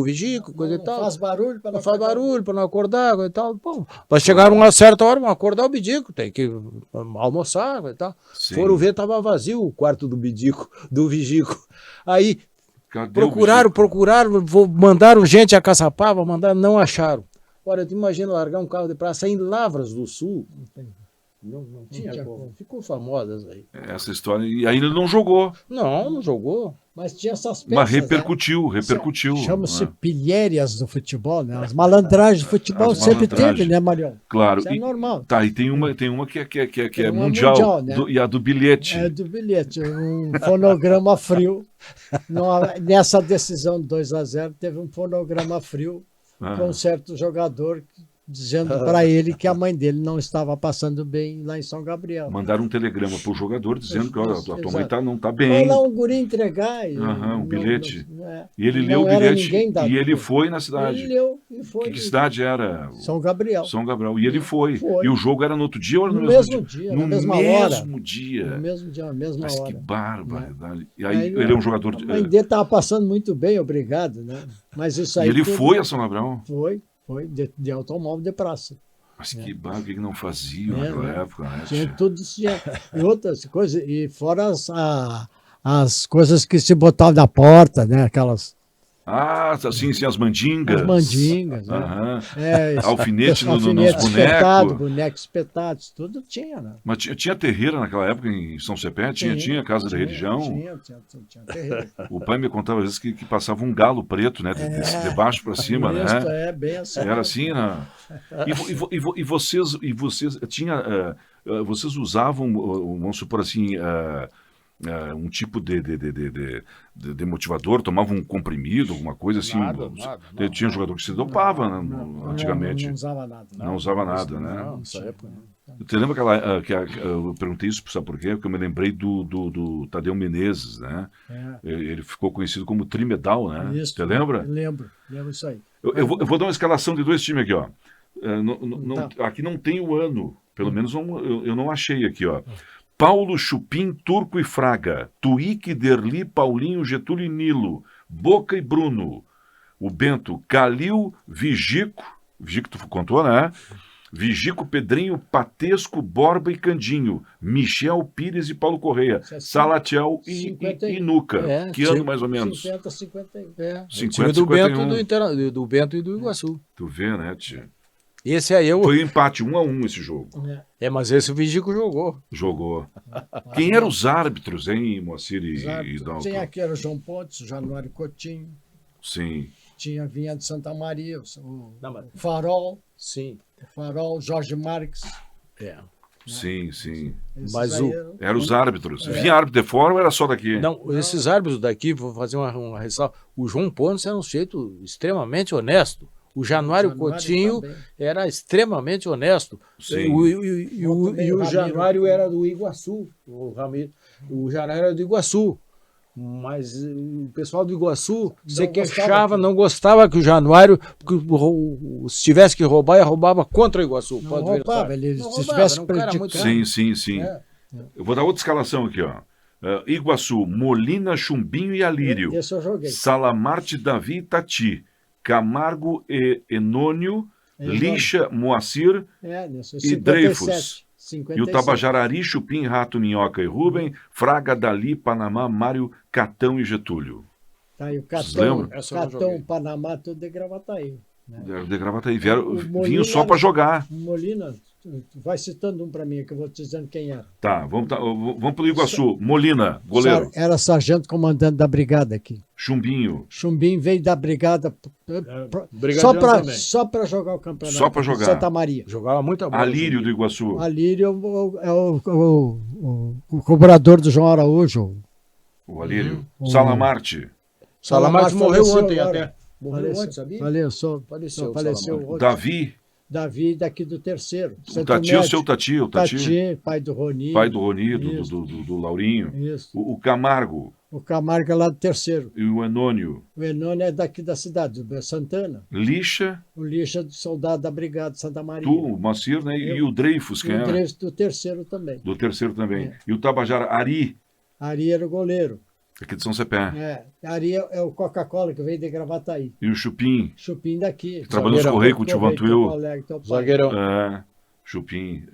Vigico, coisa e Não tal. faz barulho para Não faz barulho para não acordar, coisa e tal. Bom, mas chegaram uma certa hora, vão acordar o Bidico, tem que almoçar, coisa e tal. Sim. Foram ver, tava vazio o quarto do Bidico, do Vigico. Aí Cadê o procuraram, mandaram gente a Caçapava, não acharam. Ora, tu imagina largar um carro de praça em Lavras do Sul. Não tinha tinha como. como. Ficou famosas aí. Essa história. E aí ele não jogou. Não jogou. Mas tinha essas peças. Mas né? repercutiu. Chama-se Né? pilhérias do futebol, né? As malandragens do futebol As sempre malandragens. teve, né, Marião? Claro. Isso é normal. Tá, e tem uma que é Tem uma mundial. mundial, né? E a do bilhete. É do bilhete, um fonograma frio. Nessa decisão 2-0, teve um fonograma frio Ah. com um certo jogador dizendo para ele que a mãe dele não estava passando bem lá em São Gabriel. Mandaram um telegrama pro jogador dizendo que olha, a tua mãe Exato. não tá Foi bem. lá um guri entregar. E Aham, um bilhete. é. E ele Não leu o era bilhete ninguém da- e ele foi na cidade. Ele leu e foi. Que cidade era? São Gabriel. São Gabriel. E ele foi. Foi. E o jogo era no outro dia ou era no, No mesmo mesmo dia? dia, No na mesma hora. mesmo dia. No mesmo dia, na mesma Mas hora. que barbaridade. E aí Aí, ele é um jogador A de. mãe dele estava passando muito bem, obrigado, né? Mas isso E aí. ele tudo- foi a São Gabriel. Foi de automóvel de praça. Mas que barba, o que não faziam É, naquela né? época, né? Tinha tia? tudo, e outras coisas, e fora as coisas que se botavam na porta, né? Aquelas Ah, sim, as mandingas. as mandingas, né? Aham. É, Alfinete nos alfinete espetado, bonecos. bonecos espetados, tudo tinha, né? Mas tinha terreira naquela época em São Cepé? Tinha Casa da Religião? Tinha terreiro. O pai me contava às vezes que passava um galo preto, né? De baixo para cima, Isso, né? é bem assim. Era assim, né? E vocês tinha, vocês usavam, vamos supor assim, um tipo de motivador, tomavam um comprimido, alguma coisa assim. Nada, Tinha jogador que se dopava, né, antigamente. Não usava nada. Não usava nada, né? Não, nessa época não. Você lembra eu perguntei isso, sabe por quê? Porque eu me lembrei do Tadeu Menezes, né? É. Ele ficou conhecido como Trimedal, né? Isso, Você lembra? Lembro isso aí. Eu vou dar uma escalação de dois times aqui, ó. Aqui não tem o ano, pelo menos eu não achei aqui, ó. Paulo, Chupim, Turco e Fraga, Tuíque, Derli, Paulinho, Getúlio e Nilo, Boca e Bruno, o Bento, Calil, Vigico tu contou, né? Vigico, Pedrinho, Patesco, Borba e Candinho, Michel, Pires e Paulo Correia, Salatiel e Nuca. É, Que ano mais ou menos? 50, 51. É, 50, time do Bento, 51. do Bento e do Iguaçu. Tu vê, né, tia? Esse aí eu... Foi um empate, 1-1 esse jogo. mas esse o Vigico jogou. Jogou. Quem eram os árbitros, hein, Moacir e Dalton? Tinha aqui era o João Pontes, o Januário Coutinho, Sim. tinha Vinha de Santa Maria, o Não, mas- Farol, Sim. Jorge Marques. É. Sim. Esses Mas aí o- Eram os árbitros. Vinha árbitro de fora ou era só daqui? Não, esses árbitros daqui, vou fazer uma ressalva. O João Pontes era um sujeito extremamente honesto. O Januário Coutinho também. era extremamente honesto. Sim. E o Ramiro. Januário era do Iguaçu. O Januário era do Iguaçu. Mas o pessoal do Iguaçu se Não queixava, gostava não gostava que o Januário, se tivesse que roubar, roubava contra o Iguaçu. Não pode roubava, ver, ele não se roubava, tivesse era um cara muito- prejudicado. Sim. É. Eu vou dar outra escalação aqui, ó. Iguaçu, Molina, Chumbinho e Alírio. Esse eu joguei. Salamarte, Davi e Tati. Camargo e Enônio. Lixa, Moacir Nesse e Dreyfus. 57. E o Tabajara, Chupim, Rato, Minhoca e Rubem. Fraga, Dali, Panamá, Mário, Catão e Getúlio. Tá aí o Vocês Catão, lembram? Essa eu não joguei. Panamá, tudo de Gravataí. De Gravataí. O Vinham Molina só para jogar. Molina, tu vai citando um para mim, que eu vou te dizendo quem era. Tá, vamos pro Iguaçu. Molina, goleiro. Era sargento comandante da brigada aqui. Chumbinho. Chumbim veio da brigada Brigadiano também. só para jogar o campeonato. Só pra jogar. Santa Maria. Jogava muita bola. Alírio do Iguaçu. Alírio é o cobrador do João Araújo. O Alírio. Uhum. Salamarte. Salamarte morreu faleceu ontem agora. até. Morreu ontem, sabia? Faleceu Faleceu, ontem. Davi. Davi daqui do terceiro. O Centro Tati é o Médio. seu Tati. O Tati. Pai do Roni. Pai do Roni, Isso. do Laurinho. Isso. O Camargo. O Camargo é lá do terceiro. E o Enônio. O Enônio é daqui da cidade, do Santana. Lixa. O Lixa do soldado da Brigada de Santa Maria. Tu, o Moacir, né? E o Dreyfus, E quem o era? Dreyfus do terceiro também. Do terceiro também. É. E o Tabajara, Ari. Ari era o goleiro. Aqui de São Cepé. Ari é o Coca-Cola que veio de Gravataí. E o Chupim. Chupim daqui. Trabalhou nos Correios com o tio Vantuil. Zagueirão. Chupim.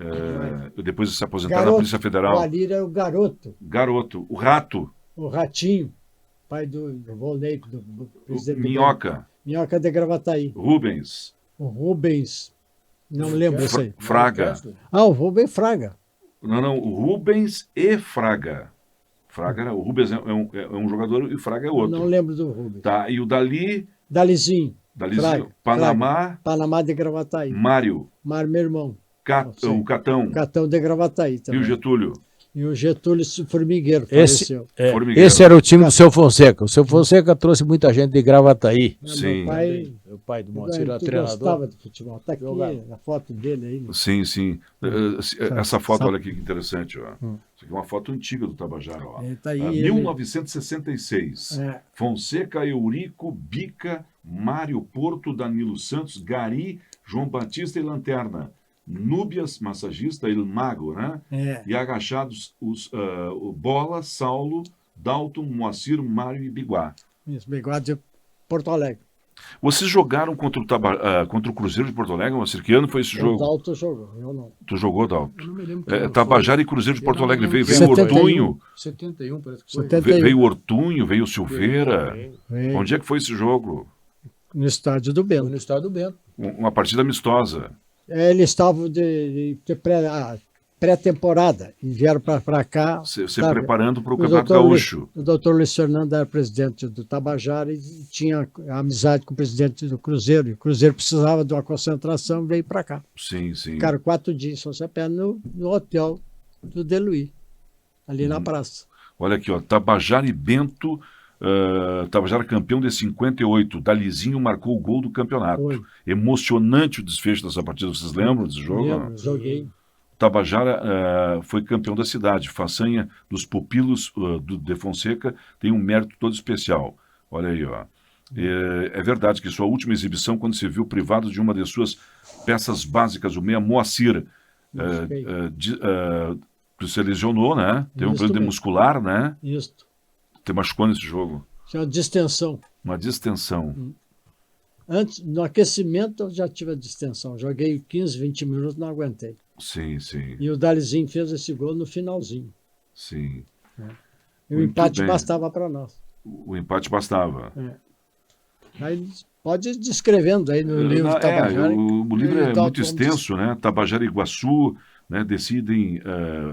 Depois de se aposentar na Polícia O Federal. Alírio é o garoto. Garoto. O Rato. O Ratinho. Pai do Volney, do O presidente. Minhoca. Minhoca de Gravataí. Rubens. O Rubens, não lembro isso aí. Fraga. Ah, o Rubens Fraga. Não, o Rubens e Fraga. Fraga, o Rubens é um jogador e o Fraga é outro. Não lembro do Rubens. Tá, e o Dalizinho, Dalizinho, Fraga, Panamá, Panamá de Gravataí. Mário, Mário, meu irmão. o Catão Catão de Gravataí e também. o Getúlio. E o Getúlio Formigueiro Esse, faleceu. Formigueiro. esse era o time do Seu Fonseca. O Seu Fonseca trouxe muita gente de Gravataí. Sim. Meu pai, O pai do Moacir era tu treinador. gostava de futebol. Tá aqui Jogava. a foto dele aí. Sim, sim. Essa foto, Sabe? olha aqui que interessante. Ó. Isso aqui é uma foto antiga do Tabajara. Ó. Ele tá aí, 1966. É. Fonseca, Eurico, Bica, Mário Porto, Danilo Santos, Gari, João Batista e Lanterna. Núbias, massagista, El Mago, né? E agachados o Bola, Saulo, Dalton, Moacir, Mário e Biguá. Isso, Bigode de Porto Alegre. Vocês jogaram contra o Cruzeiro de Porto Alegre, Moacir? Que ano foi esse O jogo? Dalton jogou, eu não. Tu jogou, Dalton? Eu não me lembro quem Tabajara e Cruzeiro de Porto Eu não Alegre. lembro. Veio o 71. Ortunho, 71, parece que foi. 71. veio o Ortunho, veio o Silveira. Veio Onde é que foi esse jogo? no estádio do Foi Bento. no estado do Bento. Uma partida amistosa. Eles estavam de pré-temporada e vieram para cá. Se sabe? preparando para o O Campeonato doutor Gaúcho. O doutor Luiz Fernando era presidente do Tabajara e tinha amizade com o presidente do Cruzeiro. E o Cruzeiro precisava de uma concentração e veio para cá. Sim, sim. Ficaram 4 dias em São Cepé no hotel do Deluí, ali na praça. Olha aqui, ó, Tabajara e Bento, Tabajara campeão de 58. Dalizinho marcou o gol do campeonato. Foi. Emocionante o desfecho dessa partida. Vocês lembram desse jogo? Lembro, joguei. Tabajara foi campeão da cidade. Façanha dos pupilos de Fonseca tem um mérito todo especial. Olha aí, ó. É verdade que sua última exibição, quando se viu privado de uma de suas peças básicas, o meia Moacir, que se lesionou, né? Teve um Isso problema mesmo. muscular, né? Isso. Te machucou nesse jogo. Tinha uma distensão. Uma distensão. Antes, no aquecimento, eu já tive a distensão. Joguei 15, 20 minutos, não aguentei. Sim, sim, E o Dalizinho fez esse gol no finalzinho. sim. E o Muito empate bem. bastava para nós. O empate bastava. Aí pode ir descrevendo aí no livro Tabajara. O livro é Dalton muito extenso, né? Tabajara e Iguaçu, né, decidem,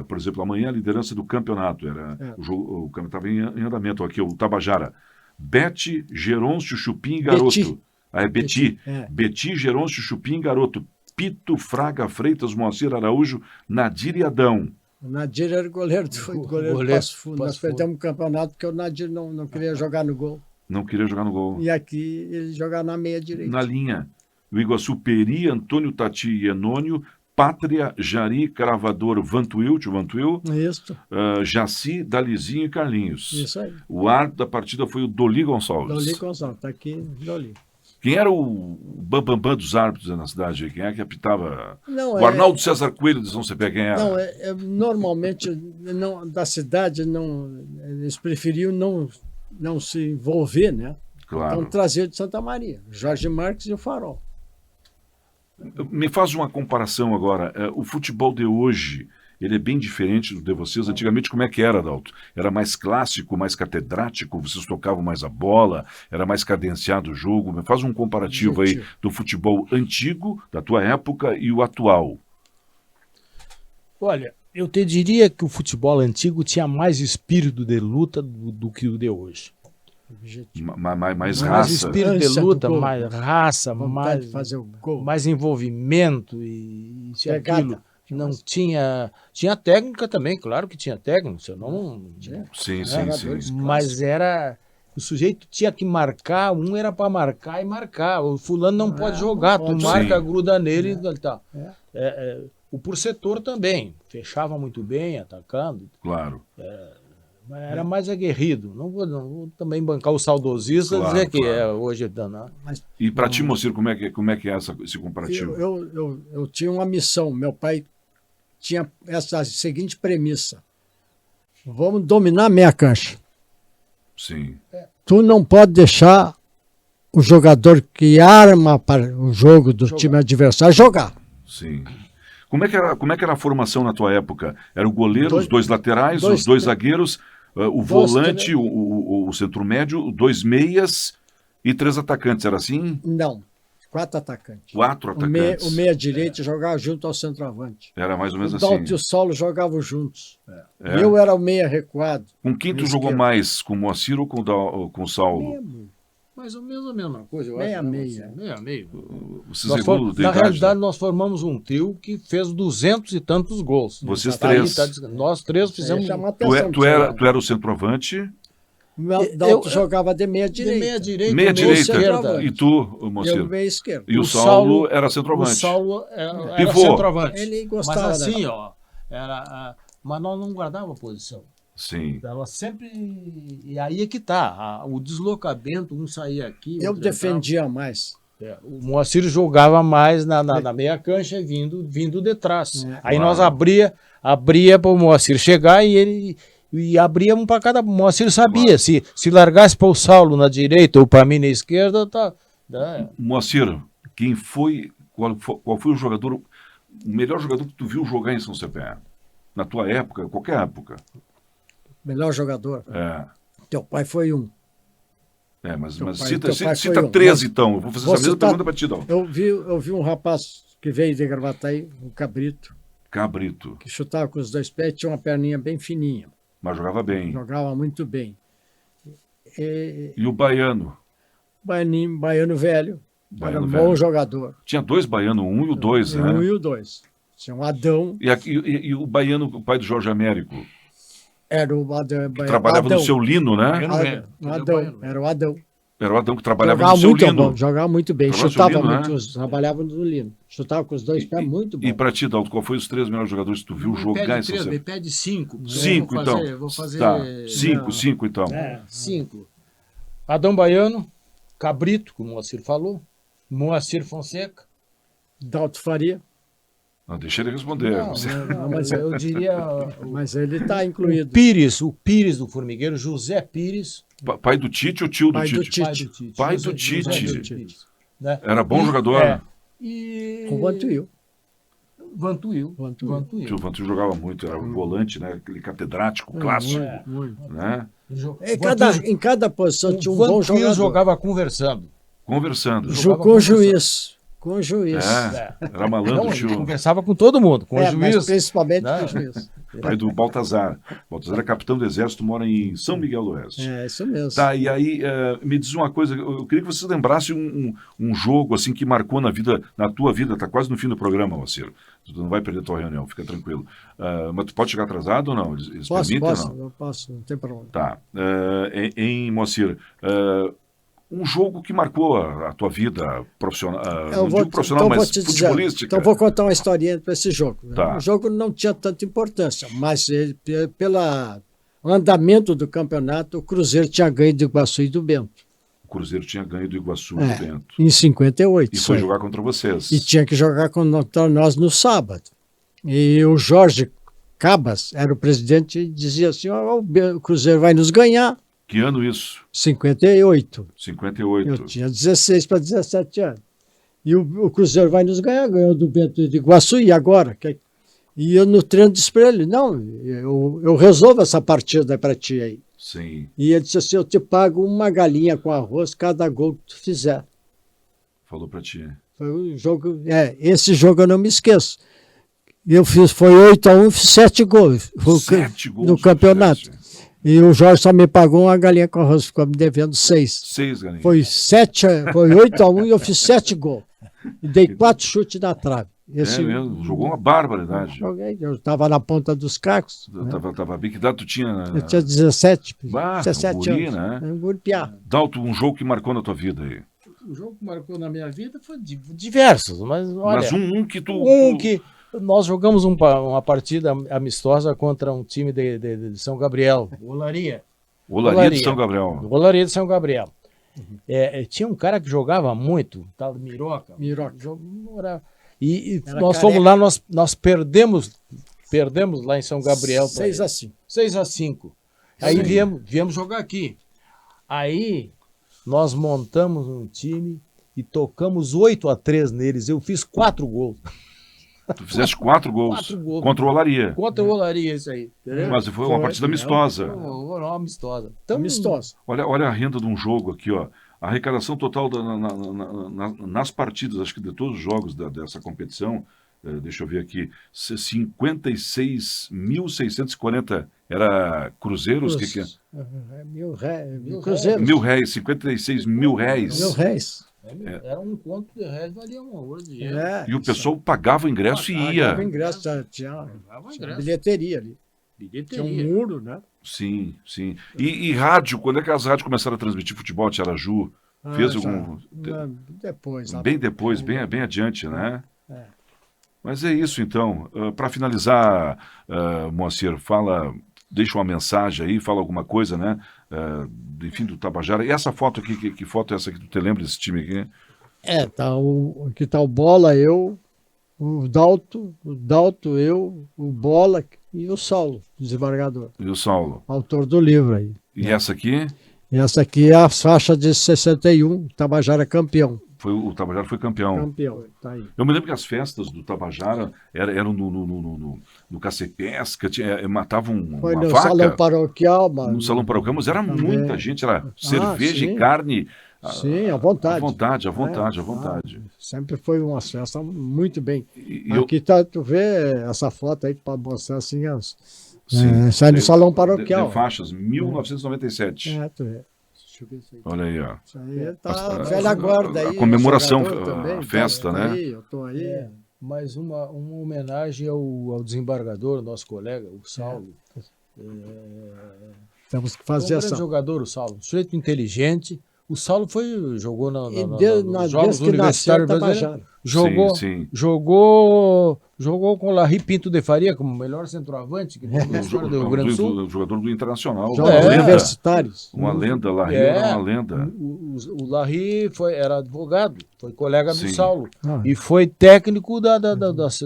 por exemplo, amanhã a liderança do campeonato. O campeonato estava em andamento aqui, o Tabajara. Beti, Gerôncio, Chupim e Garoto. Beti. É Beti. É. Beti, Gerôncio, Chupim e Garoto. Pito, Fraga, Freitas, Moacir, Araújo, Nadir e Adão. O Nadir era goleiro do Goleiro Passo Fundo. Passo Nós Fundo. perdemos o campeonato porque o Nadir não queria jogar no gol. Não queria jogar no gol. E aqui ele jogava na meia direita. Na linha. O Iguaçu, Peri, Antônio Tati e Enônio, Pátria, Jari, Cravador, Vantuil, tio Vantuil, Isso, Jaci, Dalizinho e Carlinhos. isso aí. O árbitro da partida foi o Doli Gonçalves. Doli Gonçalves, tá aqui, Doli. Quem era o bambambam dos árbitros na cidade? Quem é que apitava? Não, O Arnaldo César Coelho de São Cepé, quem era? Não, normalmente não, da cidade eles preferiam não se envolver, né? Claro. Então trazia de Santa Maria, Jorge Marques e o Farol. Me faz uma comparação agora. O futebol de hoje, ele é bem diferente do de vocês. Antigamente, como é que era, Adalto? Era mais clássico, mais catedrático, vocês tocavam mais a bola, era mais cadenciado o jogo. Me faz um comparativo aí do futebol antigo, da tua época, e o atual. Olha, eu te diria que o futebol antigo tinha mais espírito de luta do que o de hoje. Mais Mais raça. espírito de Ânsia do luta, gol. mais raça, Vontade mais, de fazer o gol. mais envolvimento e isso e Pegada. aquilo. Não tinha técnica também, claro que tinha técnica, senão não tinha. Sim, sim, Jogadores sim. Mas era o sujeito tinha que marcar, um era para marcar e marcar. O fulano não pode jogar, tu pode. marca, Sim. gruda nele e tal. O por setor também, fechava muito bem, atacando. Claro. Mas era mais aguerrido. Não vou também bancar o saudosista Claro, dizer que claro. hoje não. E para ti, Moacir, como é que é esse comparativo? Eu tinha uma missão. Meu pai tinha essa seguinte premissa: vamos dominar a meia cancha. Sim. Tu não pode deixar o jogador que arma para o jogo do time adversário jogar. Sim. Como é que era a formação na tua época? Era o goleiro, os dois laterais, dois- os dois zagueiros, o dois- volante, o centro médio, 2 meias e 3 atacantes. Era assim? Não. 4 atacantes. 4 atacantes. O meia-direita jogava junto ao centroavante. Era mais ou menos O assim. Dalto e o Saulo jogavam juntos. É. Eu era o meia recuado. Com quem tu na jogou esquerda. mais? Com o Moacir ou com o Saulo? Mesmo. Mais ou menos a mesma coisa, eu Meia, acho. né, meia. você? Meia, meia. O Nós Cisegolo da na idade, realidade, né? nós formamos um trio que fez 200 e tantos gols. Vocês Tá aí, três. nós três fizemos Chama a Tu, atenção, tu era o centroavante, O Dalto jogava de meia de direita. meia direita, meia direita. esquerda. E tu, o Eu Moacir? meia esquerda. E o O Saulo Saulo- era O centroavante. Saulo era Pivô. centroavante. Ele Mas gostava assim, ó, mas nós não guardávamos posição. Sim. Ela sempre. E aí é que tá. O deslocamento, um saía aqui. Eu outro entrava. defendia mais. O Moacir jogava mais na meia cancha vindo de trás. Aí Claro. nós abria para o Moacir chegar e ele. E abríamos para cada. O Moacir sabia. Claro. Se largasse para o Saulo na direita ou para mim na esquerda, tá. Moacir, qual foi o jogador, o melhor jogador que tu viu jogar em São Cepé? Na tua época, qualquer época. Melhor jogador. É. Teu pai foi um. Mas Teu pai- cita, teu pai cita foi um. 13 então. Eu vou fazer Vou essa mesma citar- pergunta para ti, Dal. Eu vi um rapaz que veio de Gravataí, um cabrito, Cabrito. que chutava com os 2 pés, tinha uma perninha bem fininha. Mas jogava bem. Jogava muito bem. E o baiano? Baiano velho. Baiano era um velho. bom jogador. Tinha 2 baianos, 1 e o 2, né? Um e o 2. Tinha um Adão, E o baiano, o pai do Jorge Américo, era o Adão. que trabalhava no seu lino, né? Baiano velho. Adão, era o Adão. Era o Adão que trabalhava Jogava no seu muito lino. bom, jogava muito bem. Trabalhava no Chutava seu lino, muito, né? trabalhava no lino. Chutava com os 2 pés muito bom. E pra ti, Dalton, qual foi os 3 melhores jogadores que tu viu jogar em São Cepé? Me pede 5. 5, então. Vou fazer. Tá, 5 então. 5. Adão Baiano, Cabrito, como o Moacir falou, Moacir Fonseca. Dalto Faria, Não, deixa ele responder. mas Eu diria mas ele está incluído. o Pires do Formigueiro, José Pires. Pai do Tite ou tio do Pai do Tite? Tite. Pai José- do Tite. José Pires, né? Era bom E- jogador. é. E Com o Vantuil. Vantuil. O Vantuil jogava muito, era um volante, né? Aquele catedrático clássico, Muito. né? Em cada posição tinha um bom Vantuil jogador. jogava conversando. Conversando. Jogava Com o conversando. juiz. Com o juiz. Era malandro, Não, ele tio. conversava com todo mundo, com o Mas juiz. principalmente Né? com o juiz. Pai do Baltazar. Baltazar é capitão do exército, mora em São Miguel do Oeste. É, isso mesmo. Tá, e aí, me diz uma coisa, eu queria que você lembrasse um jogo assim que marcou na tua vida, tá quase no fim do programa, Moacir. Tu não vai perder tua reunião, fica tranquilo. Mas tu pode chegar atrasado ou não? Eles permitem ou não? Eu posso, não tem problema. Tá. Em Moacir, um jogo que marcou a tua vida profissional, não digo profissional, então vou mas te dizer, futebolística. então vou contar uma historinha para esse jogo. Tá. O jogo não tinha tanta importância, mas pelo andamento do campeonato, o Cruzeiro tinha ganho do Iguaçu e do Bento, O Cruzeiro tinha ganho do Iguaçu e do Bento. em 58. E isso foi aí. jogar contra vocês. E tinha que jogar contra nós no sábado. E o Jorge Cabas era o presidente e dizia assim, o Cruzeiro vai nos ganhar. Que ano isso? 58. 58. Eu tinha 16 para 17 anos. E o Cruzeiro vai nos ganhar, ganhou do Bento de Iguaçu, e agora? E eu no treino disse para ele, não, eu resolvo essa partida para ti aí. Sim. E ele disse assim, eu te pago uma galinha com arroz cada gol que tu fizer. Falou pra ti. Foi um jogo, esse jogo eu não me esqueço. Foi 8-1 e fiz 7 gols. Foi 7 gols no tu campeonato. fizeste. E o Jorge só me pagou uma galinha com arroz, ficou me devendo 6. 6 galinhas. Foi 8-1 e eu fiz 7 gols. E dei 4 chutes na trave. É mesmo, jogou uma barbaridade. Joguei, eu estava na ponta dos cacos. Eu tava bem. Que idade tu tinha? Eu tinha 17, Bah, 17 um guri, anos. né? Um guri piá. Dalton, um jogo que marcou na tua vida aí. O jogo que marcou na minha vida foi diversos, mas olha. Mas um que tu. Que nós jogamos uma partida amistosa contra um time de São Gabriel, Olaria. Olaria de São Gabriel. Olaria de São Gabriel. Tinha um cara que jogava muito, tal Miroca. E nós fomos lá, nós perdemos lá em São Gabriel. 6-5. 6-5. Aí viemos jogar aqui. Aí nós montamos um time e tocamos 8-3 neles. Eu fiz 4 gols. Tu fizeste 4 gols. 4 gols. Contra o Olaria. Contra o Olaria, isso aí. Entendeu? Mas foi uma partida amistosa. Amistosa. Amistosa. Olha a renda de um jogo aqui, ó. A arrecadação total nas partidas, acho que de todos os jogos dessa competição, deixa eu ver aqui, 56.640 era cruzeiros? Que é? Cruzeiros. R$1.000, 56 mil reais. R$1.000. Era um conto de reais, valia uma hora de dinheiro. E o pessoal pagava o ingresso e ia. Pagava o ingresso, tinha bilheteria ali. Tinha um muro, né? Sim, sim. E rádio, quando é que as rádios começaram a transmitir futebol? Tiaraju fez algum... Depois. Bem depois, bem adiante, né? Mas é isso, então. Para finalizar, Moacir, deixa uma mensagem aí, fala alguma coisa, né? Enfim, do Tabajara. E essa foto aqui, que foto é essa que tu te lembra desse time aqui? Aqui tá o Bola, eu, o Dalto, eu, o Bola e o Saulo, desembargador. E o Saulo. Autor do livro aí. E essa aqui? E essa aqui é a faixa de 61, Tabajara campeão. O Tabajara foi campeão. Campeão, tá aí. Eu me lembro que as festas do Tabajara eram no Cacepesca, matavam uma Foi no vaca. salão paroquial. No salão paroquial, mas era muita gente, era cerveja sim. e carne. Sim, à vontade. À vontade. Sempre foi uma festa muito bem. E Aqui tu vê essa foto aí para mostrar assim, sim, sai no salão paroquial. De faixas, 1997. Tu vê. Deixa eu ver isso aí. Olha aí, ó. Isso aí tá velha guarda aí. A comemoração, também, a festa, né? Eu tô aí. Mais uma homenagem ao desembargador, nosso colega, o Saulo. Temos que Foi fazer um grande jogador, o Saulo. Um sujeito inteligente. O Saulo jogou nos Jogos Universitários Brasileiros. Jogou com o Larry Pinto de Faria como melhor centroavante que tem na história do Rio Grande do Sul. Jogador do Internacional. Jogos universitários. Uma lenda, Larry era uma lenda. O Larry era advogado, foi colega do Saulo. Ah. E foi técnico dos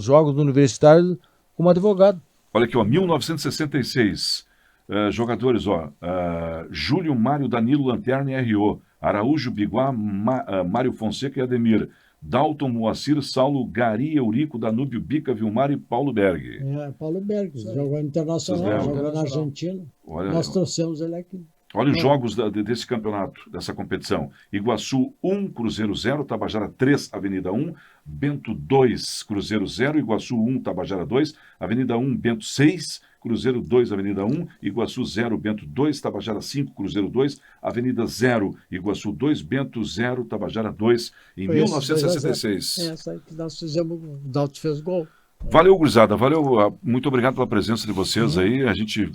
Jogos Universitários como advogado. Olha aqui, ó, 1966. Jogadores, Júlio, Mário, Danilo, Lanterna e R.O. Araújo, Biguá, Mário Fonseca e Ademir. Dalton, Moacir, Saulo, Gari, Eurico, Danúbio, Bica, Vilmar e Paulo Berg. Paulo Berg, jogou internacional, jogou na Argentina. Nós trouxemos ele aqui. Olha os jogos desse campeonato, dessa competição. Iguaçu 1, Cruzeiro 0, Tabajara 3, Avenida 1, Bento 2, Cruzeiro 0, Iguaçu 1, Tabajara 2, Avenida 1, Bento 6, Cruzeiro 2, Avenida 1, Iguaçu 0, Bento 2, Tabajara 5, Cruzeiro 2, Avenida 0, Iguaçu 2, Bento 0, Tabajara 2, em 1966. Essa aí que nós fizemos, o Dalto fez gol. Valeu, gurizada, valeu, muito obrigado pela presença de vocês aí, a gente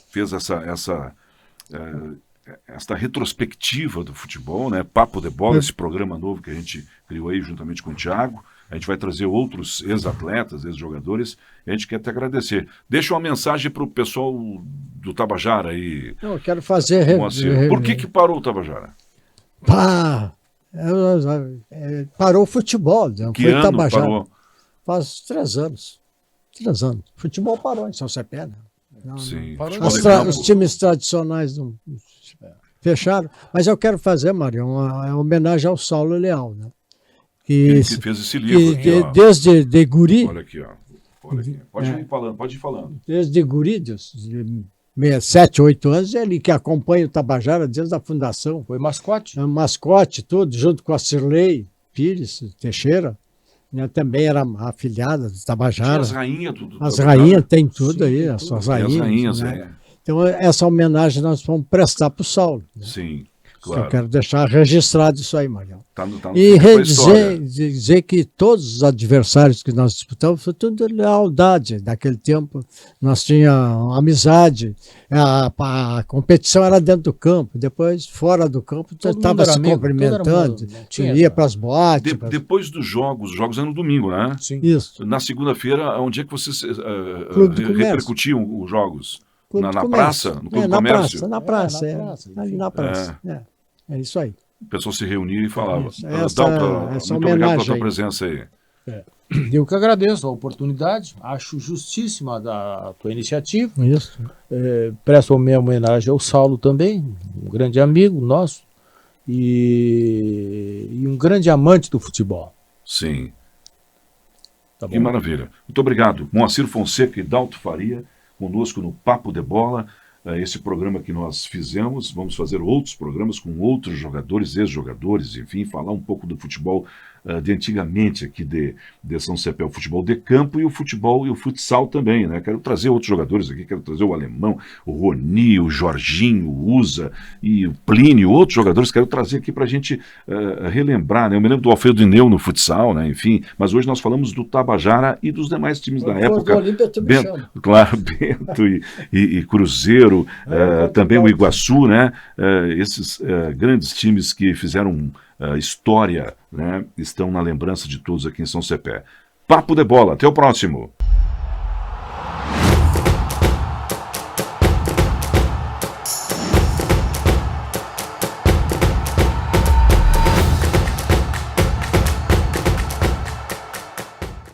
fez esta retrospectiva do futebol, né? Papo de Bola, esse programa novo que a gente criou aí juntamente com o Thiago. A gente vai trazer outros ex-atletas, ex-jogadores, e a gente quer te agradecer. Deixa uma mensagem para o pessoal do Tabajara aí. Eu quero fazer... Por que parou o Tabajara? Parou o futebol. Não Que foi ano Tabajara. parou? Faz 3 anos. 3 anos. O futebol parou em São Cepé, né? Sim. Os times tradicionais não fecharam. Mas eu quero fazer, Mário, uma homenagem ao Saulo Leal, né? Ele que fez esse livro aqui, ó. Desde de guri... Olha aqui, ó. Pode ir falando. Desde guri, de 7, 8 anos, ele que acompanha o Tabajara desde a fundação. Foi mascote. Mascote, tudo, junto com a Cirlei Pires Teixeira. Né, também era afiliada do Tabajara. As rainhas do As rainhas tem tudo aí, as suas rainhas. As rainhas, né? Então, essa homenagem nós vamos prestar para o Saulo. Né? Sim, claro. Eu quero deixar registrado isso aí, Marião. Tá no e dizer que todos os adversários que nós disputamos foi tudo lealdade. Naquele tempo, nós tínhamos amizade, a competição era dentro do campo, depois, fora do campo, estava se cumprimentando, ia para as boates. Depois dos jogos, os jogos eram no domingo, né? Sim. Isso. Na segunda-feira, onde é que vocês repercutiam os jogos? Na praça? No Clube do Comércio? Na praça. Ali na praça. É isso aí. O pessoal se reunia e falava. Essa muito obrigado pela tua presença aí. Eu que agradeço a oportunidade, acho justíssima a tua iniciativa. Isso. Presto a minha homenagem ao Saulo também, um grande amigo nosso e um grande amante do futebol. Sim. Tá bom? Que maravilha. Muito obrigado. Moacir Fonseca e Dalto Faria, conosco no Papo de Bola. esse programa que nós fizemos, vamos fazer outros programas com outros jogadores, ex-jogadores, enfim, falar um pouco do futebol de antigamente aqui de São Cepé, o futebol de campo e o futebol e o futsal também, né? Quero trazer outros jogadores aqui, quero trazer o Alemão, o Roni, o Jorginho, o Usa e o Plínio, outros jogadores, quero trazer aqui para a gente relembrar, né? Eu me lembro do Alfredo Ineu no futsal, né? Enfim, mas hoje nós falamos do Tabajara e dos demais times da época. Claro, Bento e Cruzeiro, também o Iguaçu, né? Esses grandes times que fizeram história, né, estão na lembrança de todos aqui em São Cepé. Papo de Bola, até o próximo.